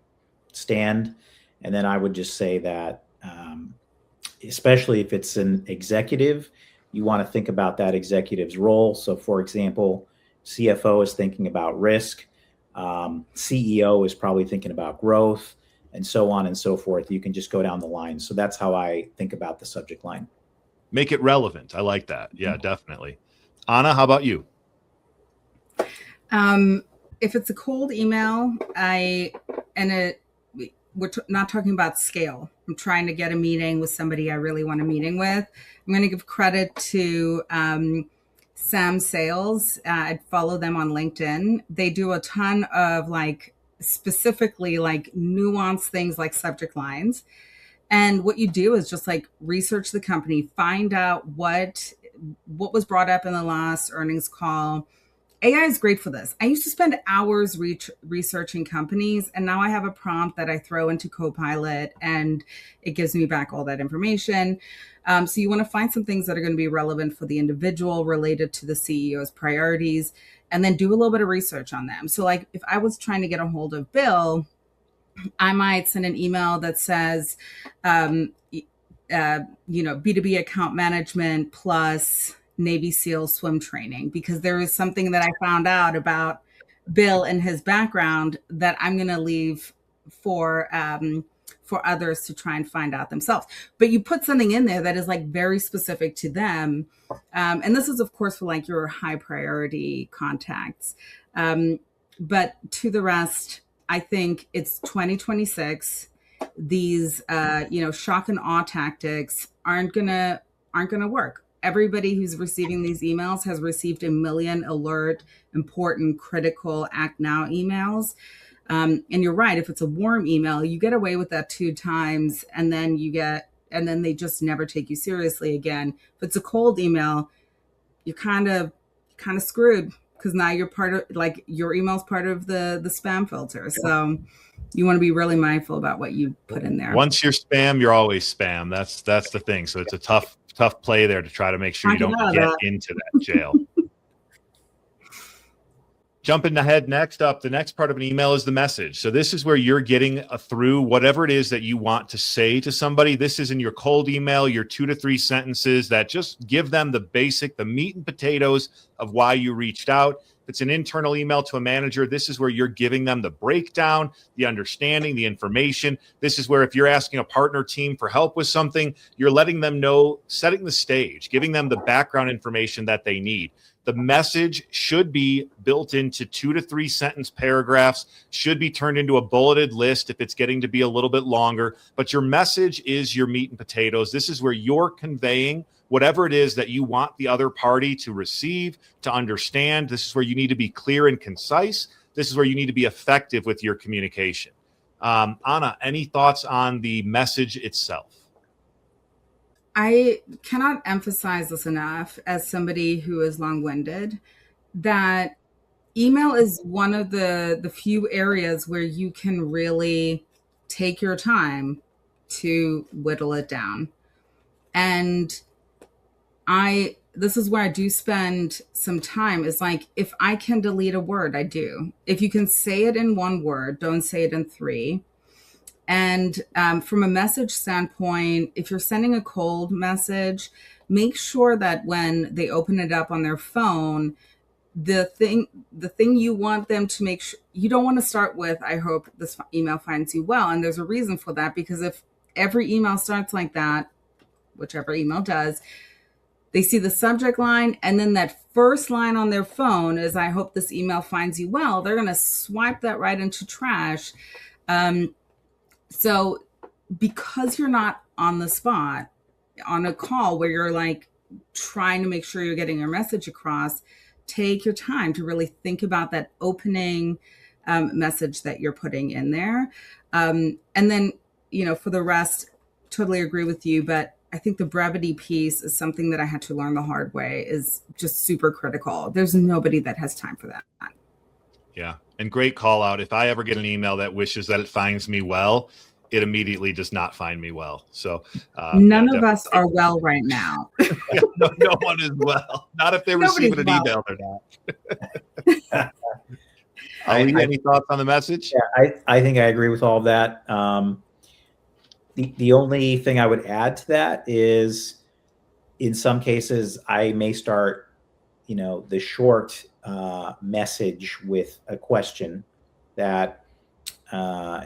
stand. And then I would just say that, especially if it's an executive, you want to think about that executive's role. So for example, CFO is thinking about risk. CEO is probably thinking about growth, and so on and so forth. You can just go down the line. So that's how I think about the subject line. Make it relevant. I like that. Yeah, definitely. Anna, how about you? If it's a cold email, we're not talking about scale. I'm trying to get a meeting with somebody I really want a meeting with. I'm going to give credit to Sam Sales. I'd follow them on LinkedIn. They do a ton of specifically nuanced things like subject lines. And what you do is just research the company, find out what was brought up in the last earnings call. AI is great for this. I used to spend hours researching companies, and now I have a prompt that I throw into Copilot, and it gives me back all that information. So you want to find some things that are going to be relevant for the individual, related to the CEO's priorities, and then do a little bit of research on them. So if I was trying to get a hold of Bill, I might send an email that says, B2B account management plus Navy SEAL swim training, because there is something that I found out about Bill and his background that I'm going to leave for others to try and find out themselves. But you put something in there that is like very specific to them. And this is, of course, for like your high priority contacts. But to the rest, I think it's 2026. These, shock and awe tactics aren't gonna work. Everybody who's receiving these emails has received 1 million alert, important, critical, act now emails. And you're right. If it's a warm email, you get away with that 2 times, and then they just never take you seriously again. If it's a cold email, you're kind of screwed, because now you're part of, like, your email's part of the spam filter. So you want to be really mindful about what you put in there. Once you're spam, you're always spam. That's the thing. So it's a tough play there to try to make sure you don't get into that jail. Jumping ahead, next up, the next part of an email is the message. So this is where you're getting through whatever it is that you want to say to somebody. This is in your cold email, your 2 to 3 sentences that just give them the meat and potatoes of why you reached out. If it's an internal email to a manager, this is where you're giving them the breakdown, the understanding, the information. This is where if you're asking a partner team for help with something, you're letting them know, setting the stage, giving them the background information that they need. The message should be built into 2 to 3 sentence paragraphs, should be turned into a bulleted list if it's getting to be a little bit longer. But your message is your meat and potatoes. This is where you're conveying whatever it is that you want the other party to receive, to understand. This is where you need to be clear and concise. This is where you need to be effective with your communication. Anna, any thoughts on the message itself? I cannot emphasize this enough, as somebody who is long-winded, that email is one of the few areas where you can really take your time to whittle it down. And this is where I do spend some time, is like, if I can delete a word, I do. If you can say it in 1 word, don't say it in 3. And from a message standpoint, if you're sending a cold message, make sure that when they open it up on their phone, the thing you want them to make sure, you don't want to start with, I hope this email finds you well. And there's a reason for that, because if every email starts like that, whichever email does, they see the subject line, and then that first line on their phone is, I hope this email finds you well, they're going to swipe that right into trash. So because you're not on the spot on a call where you're like trying to make sure you're getting your message across, take your time to really think about that opening message that you're putting in there. And then, for the rest, totally agree with you. But I think the brevity piece is something that I had to learn the hard way, is just super critical. There's nobody that has time for that. Yeah. And great call out. If I ever get an email that wishes that it finds me well, it immediately does not find me well. So none of us are well right now. no one is well. Not if they're receiving an email or not. Any thoughts on the message? Yeah, I think I agree with all of that. The only thing I would add to that is, in some cases, I may start, the short message with a question that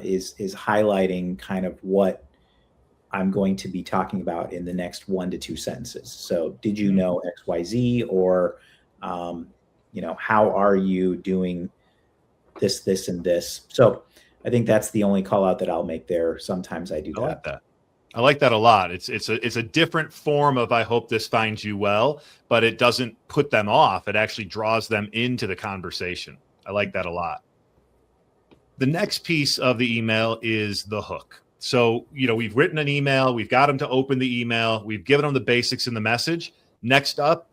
is highlighting kind of what I'm going to be talking about in the next 1 to 2 sentences. So, did you know XYZ, or how are you doing this, and this? So I think that's the only call out that I'll make there. Sometimes I do that. I like that a lot. It's a different form of, I hope this finds you well, but it doesn't put them off. It actually draws them into the conversation. I like that a lot. The next piece of the email is the hook. So, we've written an email, we've got them to open the email, we've given them the basics in the message. Next up,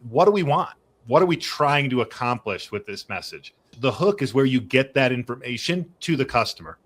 what do we want? What are we trying to accomplish with this message? The hook is where you get that information to the customer.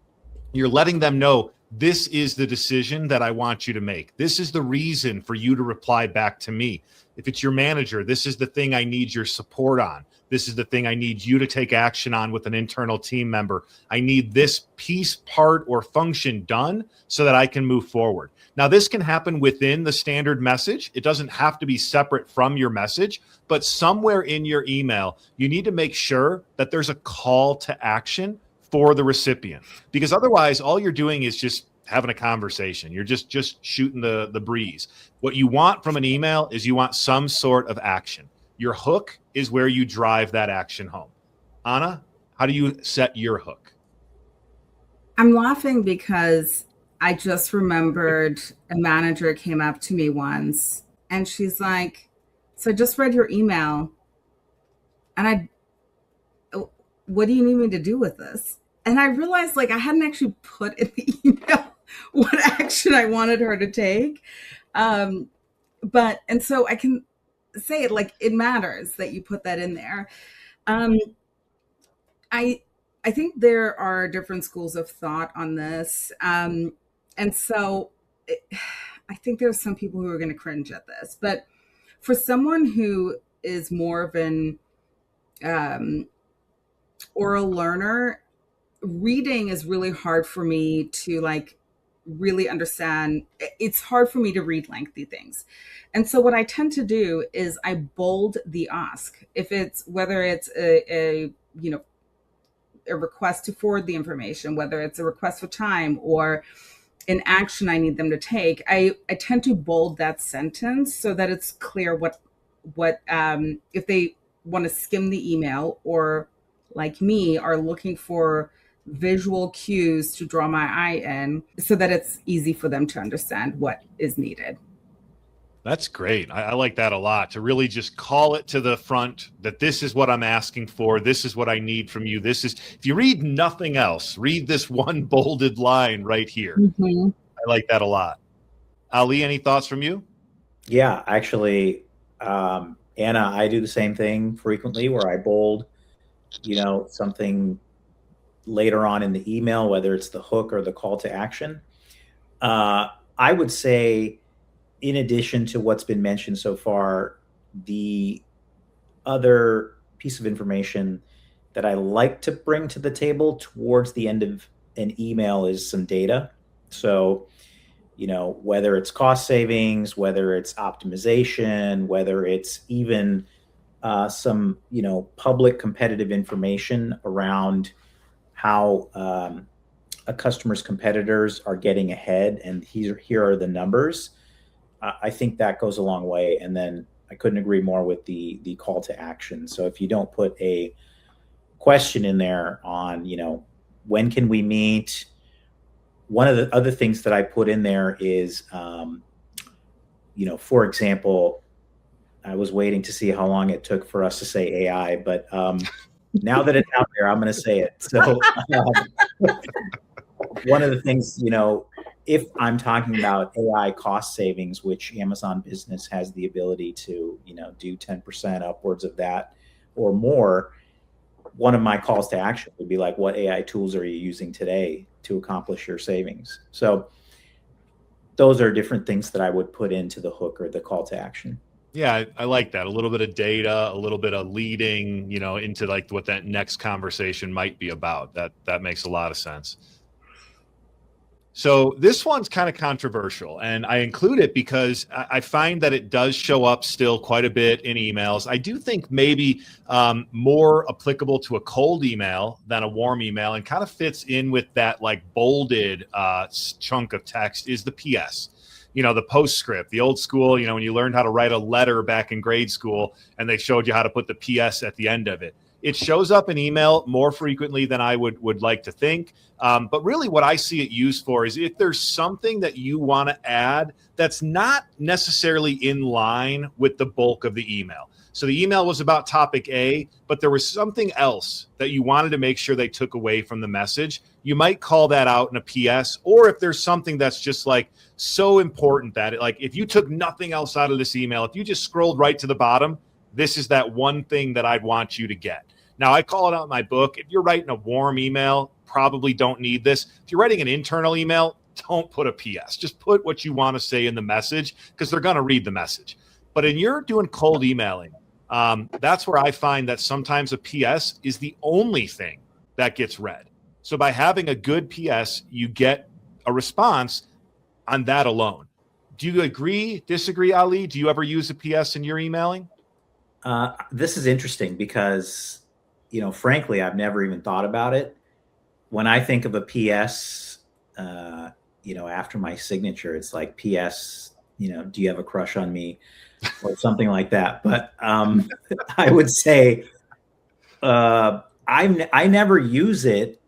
You're letting them know This is the decision that I want you to make. This is the reason for you to reply back to me. If it's your manager, this is the thing I need your support on. This is the thing I need you to take action on with an internal team member. I need this piece, part, or function done so that I can move forward. Now, this can happen within the standard message. It doesn't have to be separate from your message, but somewhere in your email, you need to make sure that there's a call to action for the recipient, because otherwise all you're doing is just having a conversation. You're just shooting the breeze. What you want from an email is you want some sort of action. Your hook is where you drive that action home. Anna, how do you set your hook? I'm laughing because I just remembered a manager came up to me once and she's like, so I just read your email and what do you need me to do with this? And I realized like I hadn't actually put in the email what action I wanted her to take. And so I can say it like it matters that you put that in there. I think there are different schools of thought on this. And so I think there's some people who are going to cringe at this, but for someone who is more of an oral learner, reading is really hard for me to like really understand. It's hard for me to read lengthy things. And so what I tend to do is I bold the ask. If it's whether it's a request to forward the information, whether it's a request for time or an action I need them to take, I tend to bold that sentence so that it's clear what if they want to skim the email or like me are looking for visual cues to draw my eye in so that it's easy for them to understand what is needed. That's great. I like that a lot, to really just call it to the front that this is what I'm asking for. This is what I need from you. This is, if you read nothing else, read this one bolded line right here. Mm-hmm. I like that a lot. Ali, any thoughts from you? Yeah, actually, Anna, I do the same thing frequently where I bold, something later on in the email, whether it's the hook or the call to action. I would say, in addition to what's been mentioned so far, the other piece of information that I like to bring to the table towards the end of an email is some data. So, whether it's cost savings, whether it's optimization, whether it's even some, public competitive information around how a customer's competitors are getting ahead, and here are the numbers. I think that goes a long way. And then I couldn't agree more with the call to action. So if you don't put a question in there on, when can we meet? One of the other things that I put in there is, for example, I was waiting to see how long it took for us to say AI, but now that it's out there, I'm going to say it. So one of the things, if I'm talking about AI cost savings, which Amazon Business has the ability to, do 10% upwards of that or more, one of my calls to action would be like, what AI tools are you using today to accomplish your savings? So those are different things that I would put into the hook or the call to action. Yeah, I like that. A little bit of data, a little bit of leading, into like what that next conversation might be about. That makes a lot of sense. So this one's kind of controversial, and I include it because I find that it does show up still quite a bit in emails. I do think maybe more applicable to a cold email than a warm email, and kind of fits in with that like bolded chunk of text is the PS. The postscript, the old school, when you learned how to write a letter back in grade school and they showed you how to put the PS at the end of it. It shows up in email more frequently than I would like to think. But really what I see it used for is if there's something that you want to add that's not necessarily in line with the bulk of the email. So the email was about topic A, but there was something else that you wanted to make sure they took away from the message. You might call that out in a PS, or if there's something that's just like so important that if you took nothing else out of this email, if you just scrolled right to the bottom, this is that one thing that I'd want you to get. Now, I call it out in my book. If you're writing a warm email, probably don't need this. If you're writing an internal email, don't put a PS. Just put what you want to say in the message because they're going to read the message. But in you're doing cold emailing, that's where I find that sometimes a PS is the only thing that gets read. So by having a good PS, you get a response on that alone. Do you agree, disagree, Ali? Do you ever use a PS in your emailing? This is interesting because, frankly, I've never even thought about it. When I think of a PS, after my signature, it's like PS, do you have a crush on me or something like that. But I would say I never use it,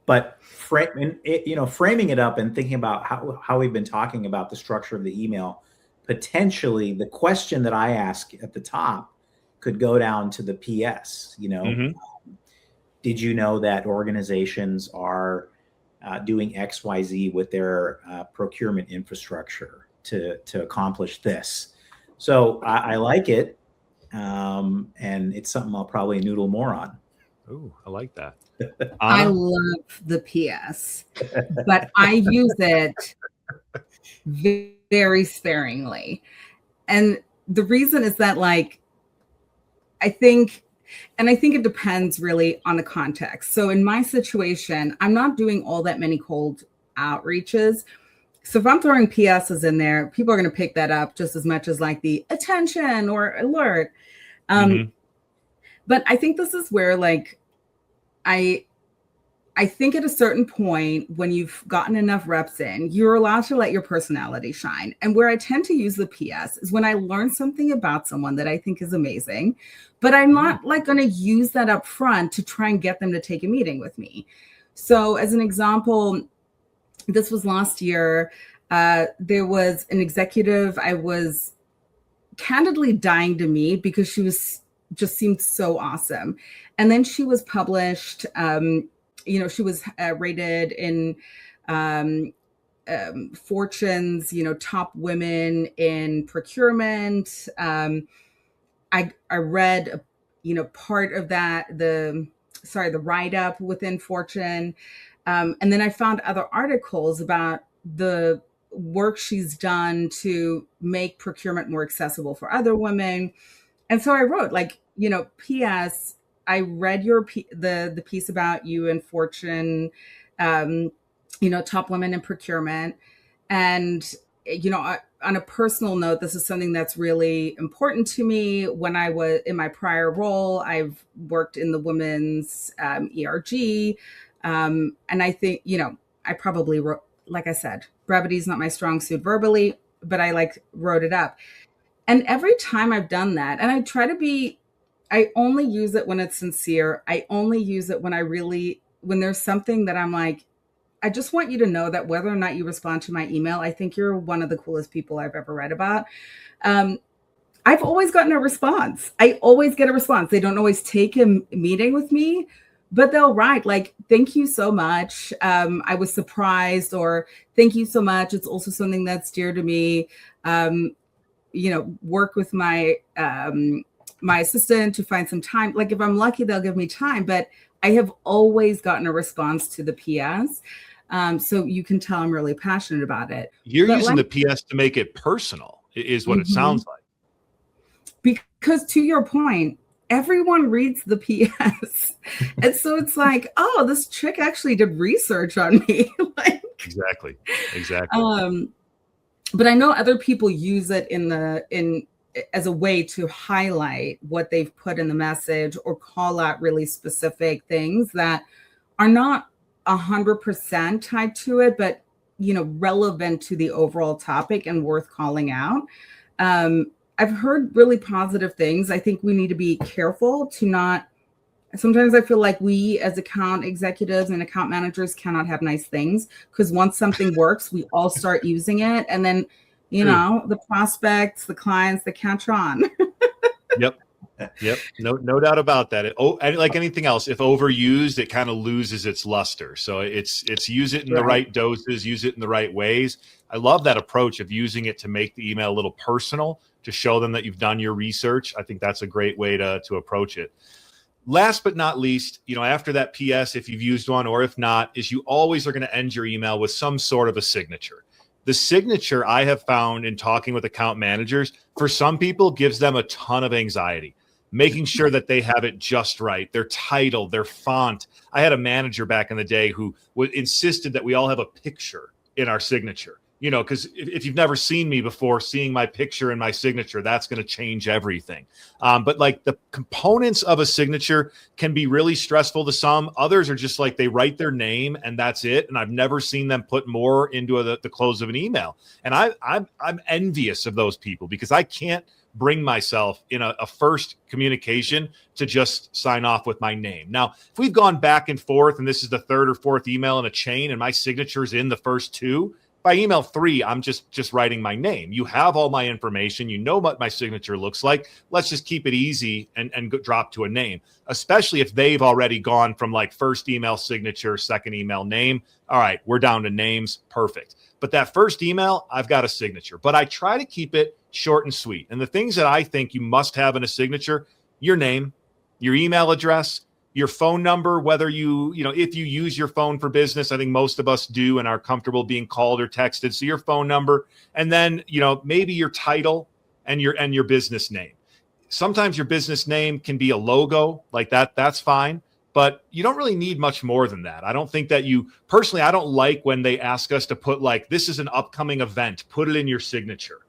but framing it up and thinking about how we've been talking about the structure of the email, potentially the question that I ask at the top could go down to the PS. Did you know that organizations are doing XYZ with their procurement infrastructure to accomplish this? So I like it, and it's something I'll probably noodle more on. Oh, I like that. I love the PS, but I use it very sparingly. And the reason is that, I think it depends really on the context. So in my situation, I'm not doing all that many cold outreaches. So if I'm throwing PSs in there, people are going to pick that up just as much as the attention or alert. But I think this is where I think at a certain point, when you've gotten enough reps in, you're allowed to let your personality shine. And where I tend to use the PS is when I learn something about someone that I think is amazing, but I'm not going to use that up front to try and get them to take a meeting with me. So as an example, this was last year. There was an executive I was candidly dying to meet because she just seemed so awesome. And then she was published. She was rated in Fortune's, top women in procurement. I read, part of that, the write-up within Fortune. And then I found other articles about the work she's done to make procurement more accessible for other women. And so I wrote P.S. I read the piece about you in Fortune, top women in procurement. And, on a personal note, this is something that's really important to me. When I was in my prior role, I've worked in the women's ERG. And I think, I probably wrote, like I said, brevity is not my strong suit verbally, but I wrote it up. And every time I've done that, and I only use it when it's sincere. I only use it when there's something that I'm I just want you to know that whether or not you respond to my email, I think you're one of the coolest people I've ever read about. I've always gotten a response. I always get a response. They don't always take a meeting with me, but they'll write thank you so much. I was surprised, or thank you so much. It's also something that's dear to me. Work with my assistant to find some time. If I'm lucky, they'll give me time, but I have always gotten a response to the PS. So you can tell I'm really passionate about it. You're using the PS to make it personal, is what it sounds like. Because to your point, everyone reads the PS. And so it's oh, this chick actually did research on me. Exactly. But I know other people use it as a way to highlight what they've put in the message or call out really specific things that are not 100% tied to it, but, relevant to the overall topic and worth calling out. I've heard really positive things. I think we need to be careful to not. Sometimes I feel like we as account executives and account managers cannot have nice things, because once something works, we all start using it. And then, the prospects, the clients, they catch on. Yep. No doubt about that. And like anything else, if overused, it kind of loses its luster. So it's use it in the right doses, use it in the right ways. I love that approach of using it to make the email a little personal, to show them that you've done your research. I think that's a great way to approach it. last but not least, after that PS, if you've used one or if not, is you always are going to end your email with some sort of a signature. The signature, I have found in talking with account managers, for some people gives them a ton of anxiety, making sure that they have it just right, their title, their font. I had a manager back in the day who insisted that we all have a picture in our signature. Because if you've never seen me before, seeing my picture and my signature, that's going to change everything. But like the components of a signature can be really stressful to some. Others are just like they write their name and that's it. And I've never seen them put more into the close of an email. And I'm envious of those people because I can't bring myself in a first communication to just sign off with my name. Now, if we've gone back and forth and this is the third or fourth email in a chain and my signature is in the first two, by email 3, I'm just writing my name. You have all my information. You know what my signature looks like. Let's just keep it easy and drop to a name, especially if they've already gone from like first email signature, second email name. All right, we're down to names. Perfect. But that first email, I've got a signature. But I try to keep it short and sweet. And the things that I think you must have in a signature, your name, your email address, your phone number, whether if you use your phone for business, I think most of us do and are comfortable being called or texted. So your phone number, and then, maybe your title and your business name. Sometimes your business name can be a logo like that. That's fine. But you don't really need much more than that. I don't think that personally, I don't like when they ask us to put like, this is an upcoming event, put it in your signature.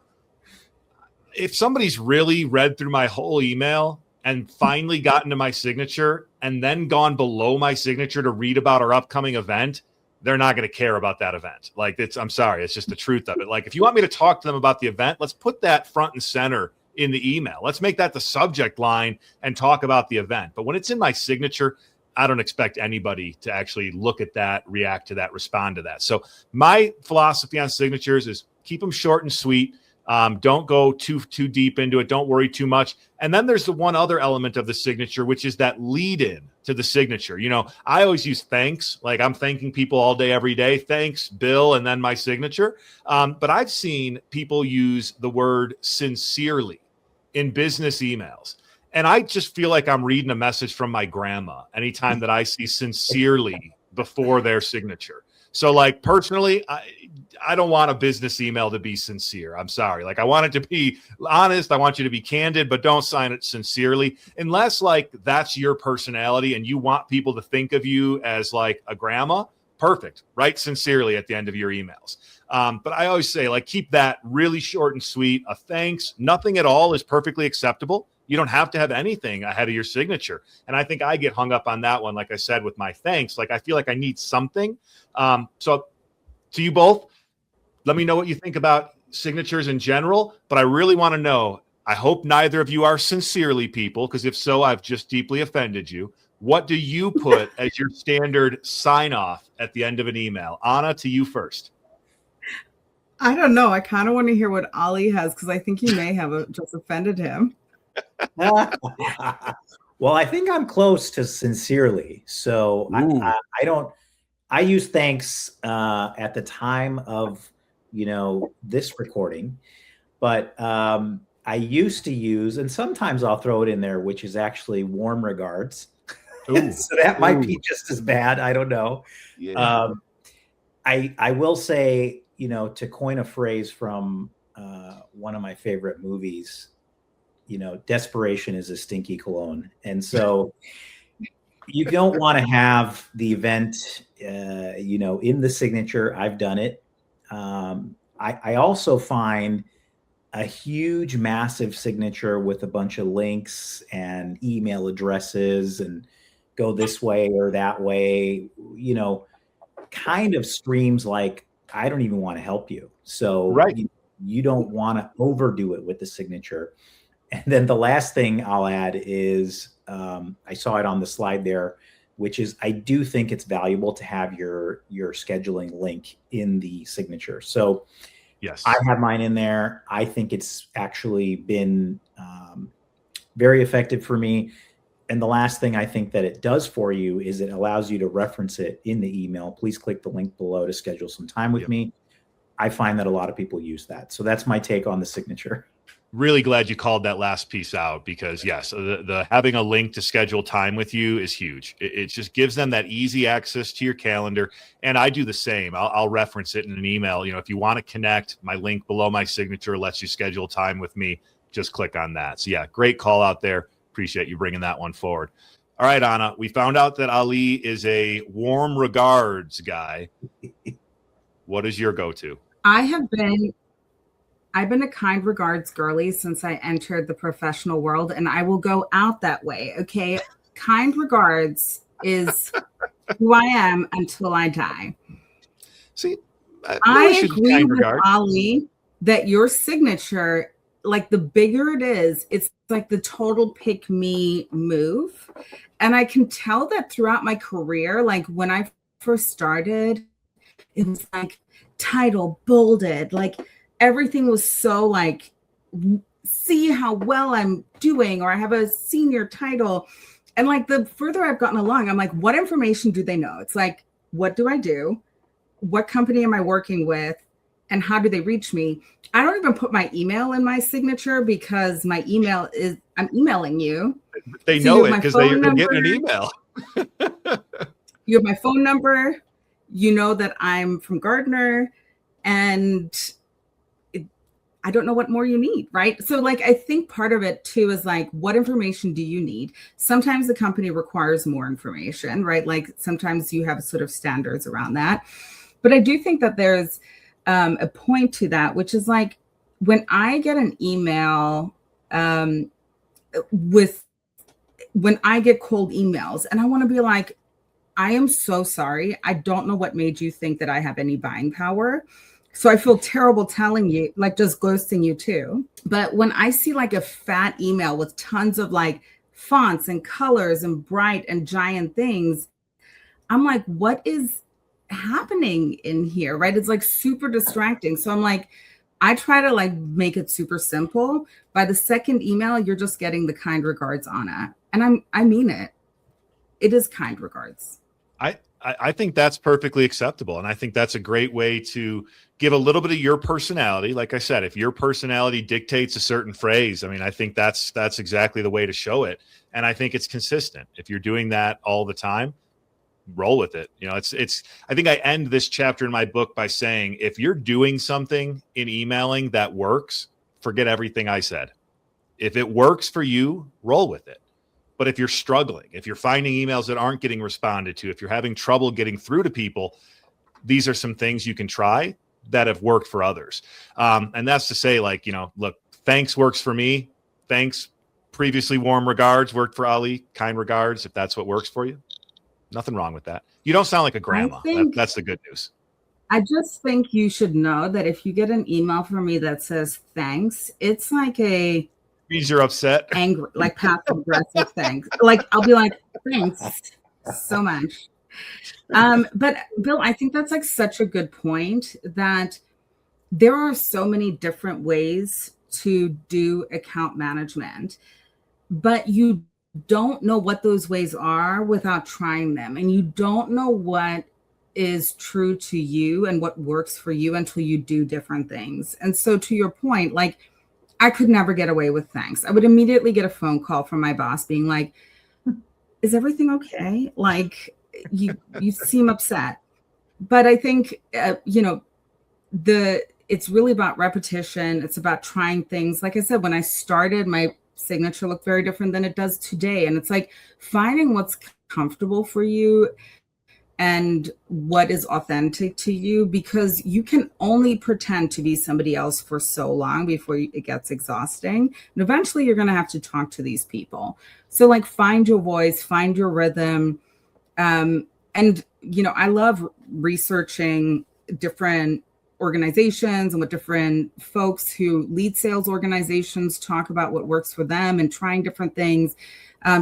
If somebody's really read through my whole email and finally gotten to my signature and then gone below my signature to read about our upcoming event, they're not going to care about that event. Like I'm sorry, it's just the truth of it. Like if you want me to talk to them about the event, let's put that front and center in the email. Let's make that the subject line and talk about the event. But when it's in my signature, I don't expect anybody to actually look at that, react to that, respond to that. So my philosophy on signatures is keep them short and sweet. Don't go too deep into it. Don't worry too much. And then there's the one other element of the signature, which is that lead in to the signature. I always use thanks. Like I'm thanking people all day, every day. Thanks, Bill. And then my signature. But I've seen people use the word sincerely in business emails. And I just feel like I'm reading a message from my grandma anytime that I see sincerely before their signature. So like personally, I don't want a business email to be sincere. I'm sorry. Like I want it to be honest. I want you to be candid, but don't sign it sincerely unless like that's your personality and you want people to think of you as like a grandma. Perfect. Write sincerely at the end of your emails. But I always say like, keep that really short and sweet. A thanks, nothing at all is perfectly acceptable. You don't have to have anything ahead of your signature. And I think I get hung up on that one. Like I said, with my thanks, like I feel like I need something. So to you both, let me know what you think about signatures in general, but I really want to know, I hope neither of you are sincerely people, because if so, I've just deeply offended you. What do you put as your standard sign off at the end of an email? Anna, to you first. I don't know. I kind of want to hear what Ali has, because I think you may have just offended him. Well, I think I'm close to sincerely. So I use thanks at the time of, this recording, but I used to use, and sometimes I'll throw it in there, which is actually warm regards. So that might be just as bad. I don't know. Yeah. I will say, to coin a phrase from one of my favorite movies, desperation is a stinky cologne. And so you don't want to have the event, in the signature. I've done it. I also find a huge, massive signature with a bunch of links and email addresses and go this way or that way, kind of screams like, I don't even want to help you. So right. You don't want to overdo it with the signature. And then the last thing I'll add is, I saw it on the slide there, which is I do think it's valuable to have your scheduling link in the signature. So yes, I have mine in there. I think it's actually been very effective for me. And the last thing I think that it does for you is it allows you to reference it in the email. Please click the link below to schedule some time with me. I find that a lot of people use that. So that's my take on the signature. really glad you called that last piece out, because yes, the having a link to schedule time with you is huge. It just gives them that easy access to your calendar. And I do the same. I'll reference it in an email. You know, if you want to connect, my link below my signature lets you schedule time with me. Just click on that. So yeah, great call out there. Appreciate you bringing that one forward. All right, Anna, we found out that Ali is a warm regards guy. What is your go-to? I've been a kind regards girly since I entered the professional world, and I will go out that way. Okay. Kind regards is who I am until I die. See, I agree with Ali that your signature, like the bigger it is, it's like the total pick me move. And I can tell that throughout my career, like when I first started, it was like title bolded, like everything was so like, see how well I'm doing, or I have a senior title. And like the further I've gotten along, I'm like, what information do they know? It's like, what do I do? What company am I working with? And how do they reach me? I don't even put my email in my signature, because my email is, I'm emailing you. They know it because they're getting an email. You have my phone number. You know that I'm from Gardner, and I don't know what more you need, right? So like, I think part of it too is like, what information do you need? Sometimes the company requires more information, right? Like sometimes you have sort of standards around that. But I do think that there's a point to that, which is like, when I get an email when I get cold emails, and I want to be like, I am so sorry. I don't know what made you think that I have any buying power. So I feel terrible telling you, like just ghosting you too. But when I see like a fat email with tons of like fonts and colors and bright and giant things, I'm like, what is happening in here, right? It's like super distracting. So I'm like, I try to like make it super simple. By the second email, you're just getting the kind regards, Anna. And I mean it. It is kind regards. I think that's perfectly acceptable. And I think that's a great way to give a little bit of your personality. Like I said, if your personality dictates a certain phrase, I mean, I think that's exactly the way to show it. And I think it's consistent. If you're doing that all the time, roll with it. You know, it's, I think I end this chapter in my book by saying, if you're doing something in emailing that works, forget everything I said. If it works for you, roll with it. But if you're struggling, if you're finding emails that aren't getting responded to, if you're having trouble getting through to people, these are some things you can try that have worked for others. And that's to say, like, you know, look, thanks works for me. Thanks, previously warm regards, worked for Ali, kind regards. If that's what works for you, nothing wrong with that. You don't sound like a grandma. That's the good news. I just think you should know that if you get an email from me that says thanks, it's like a means you're upset, angry, like passive aggressive thanks. Like I'll be like, thanks so much. But Bill, I think that's like such a good point, that there are so many different ways to do account management, but you don't know what those ways are without trying them. And you don't know what is true to you and what works for you until you do different things. And so to your point, like, I could never get away with thanks. I would immediately get a phone call from my boss being like, is everything okay? Like, you seem upset. But I think, you know, it's really about repetition. It's about trying things. Like I said, when I started, my signature looked very different than it does today. And it's like finding what's comfortable for you and what is authentic to you, because you can only pretend to be somebody else for so long before it gets exhausting. And eventually you're going to have to talk to these people. So like, find your voice, find your rhythm. And, you know, I love researching different organizations and what different folks who lead sales organizations talk about what works for them, and trying different things.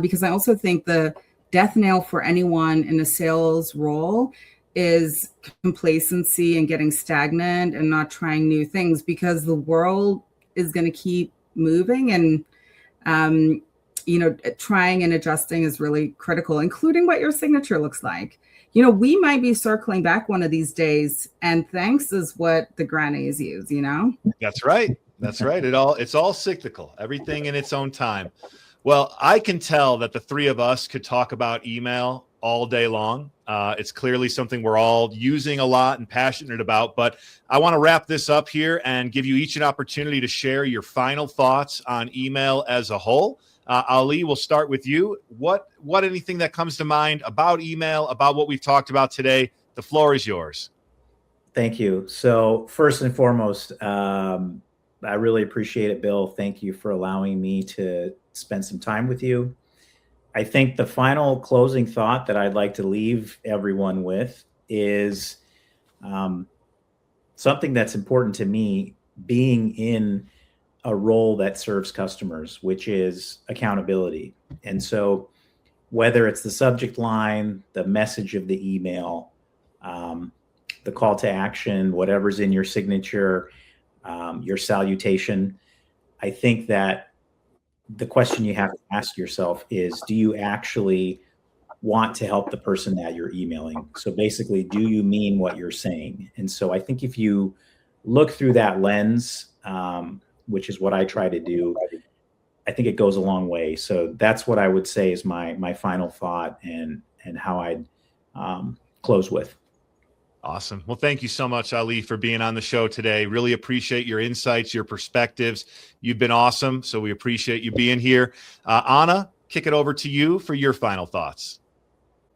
Because I also think the death nail for anyone in a sales role is complacency and getting stagnant and not trying new things, because the world is going to keep moving, and you know, trying and adjusting is really critical, including what your signature looks like. You know, we might be circling back one of these days, and thanks is what the grannies use, you know? That's right. That's right. It's all cyclical, everything in its own time. Well, I can tell that the three of us could talk about email all day long. It's clearly something we're all using a lot and passionate about, but I want to wrap this up here and give you each an opportunity to share your final thoughts on email as a whole. Ali, we'll start with you. What anything that comes to mind about email, about what we've talked about today? The floor is yours. Thank you. So first and foremost, I really appreciate it, Bill. Thank you for allowing me to spend some time with you. I think the final closing thought that I'd like to leave everyone with is something that's important to me, being in a role that serves customers, which is accountability. And so whether it's the subject line, the message of the email, the call to action, whatever's in your signature, your salutation, I think that the question you have to ask yourself is, do you actually want to help the person that you're emailing? So basically, do you mean what you're saying? And so I think if you look through that lens, which is what I try to do, I think it goes a long way. So that's what I would say is my final thought and how I'd close with. Awesome. Well, thank you so much, Ali, for being on the show today. Really appreciate your insights, your perspectives. You've been awesome, so we appreciate you being here. Anna, kick it over to you for your final thoughts.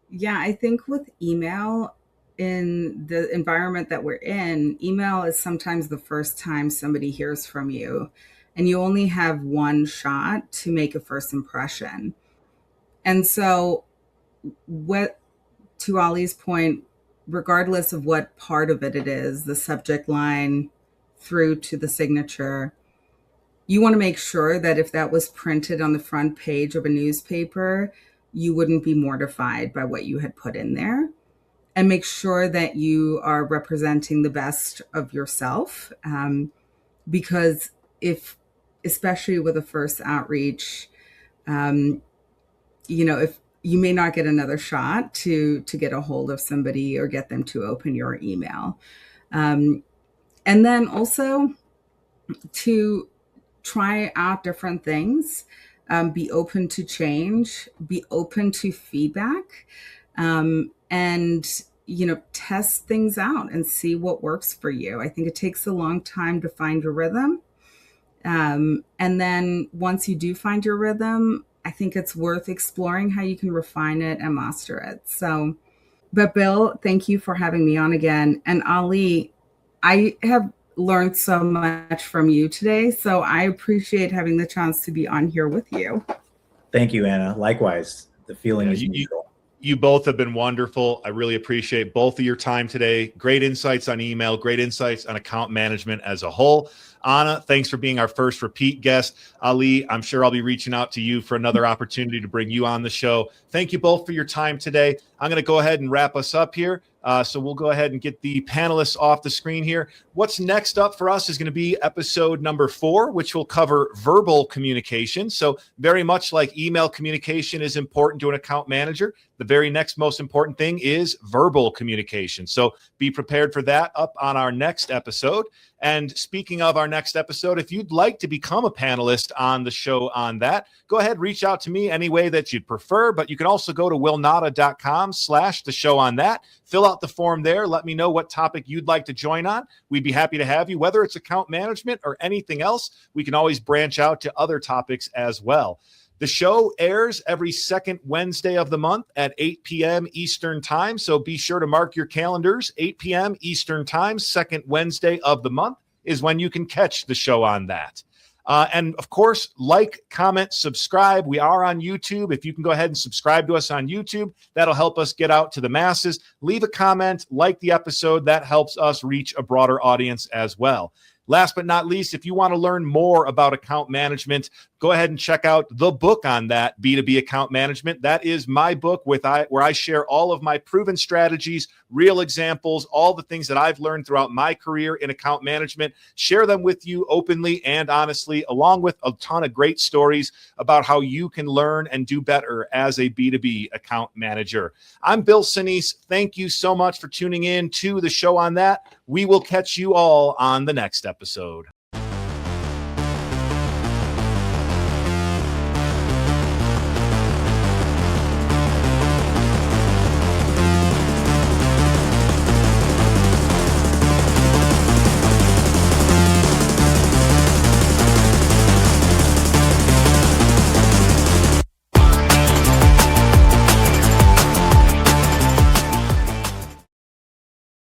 Yeah, I think with email, in the environment that we're in, email is sometimes the first time somebody hears from you, and you only have one shot to make a first impression. And so, to Ali's point, regardless of what part of it is, the subject line through to the signature, you want to make sure that if that was printed on the front page of a newspaper, you wouldn't be mortified by what you had put in there. And make sure that you are representing the best of yourself. Because especially with a first outreach, if you may not get another shot to get a hold of somebody or get them to open your email. And then also to try out different things, be open to change, be open to feedback, and test things out and see what works for you. I think it takes a long time to find your rhythm. And then once you do find your rhythm, I think it's worth exploring how you can refine it and master it. So, but Bill, thank you for having me on again. And Ali, I have learned so much from you today. So I appreciate having the chance to be on here with you. Thank you, Anna. Likewise, the feeling is mutual. You both have been wonderful. I really appreciate both of your time today. Great insights on email, great insights on account management as a whole. Anna, thanks for being our first repeat guest. Ali, I'm sure I'll be reaching out to you for another opportunity to bring you on the show. Thank you both for your time today. I'm going to go ahead and wrap us up here. So we'll go ahead and get the panelists off the screen here. What's next up for us is going to be episode number 4, which will cover verbal communication. So very much like email communication is important to an account manager, the very next most important thing is verbal communication. So be prepared for that up on our next episode. And speaking of our next episode, if you'd like to become a panelist on the show on that, go ahead, reach out to me any way that you'd prefer. But you can also go to willnada.com/the show on that. Fill out the form there. Let me know what topic you'd like to join on. We'd be happy to have you, whether it's account management or anything else. We can always branch out to other topics as well. The show airs every second Wednesday of the month at 8 p.m. Eastern Time. So be sure to mark your calendars. 8 p.m. Eastern Time, second Wednesday of the month is when you can catch the show on that. And of course, like, comment, subscribe. We are on YouTube. If you can go ahead and subscribe to us on YouTube, that'll help us get out to the masses. Leave a comment, like the episode. That helps us reach a broader audience as well. Last but not least, if you want to learn more about account management, go ahead and check out the book on that, B2B Account Management. That is my book where I share all of my proven strategies, real examples, all the things that I've learned throughout my career in account management, share them with you openly and honestly, along with a ton of great stories about how you can learn and do better as a B2B account manager. I'm Bill Sinise. Thank you so much for tuning in to the show on that. We will catch you all on the next episode.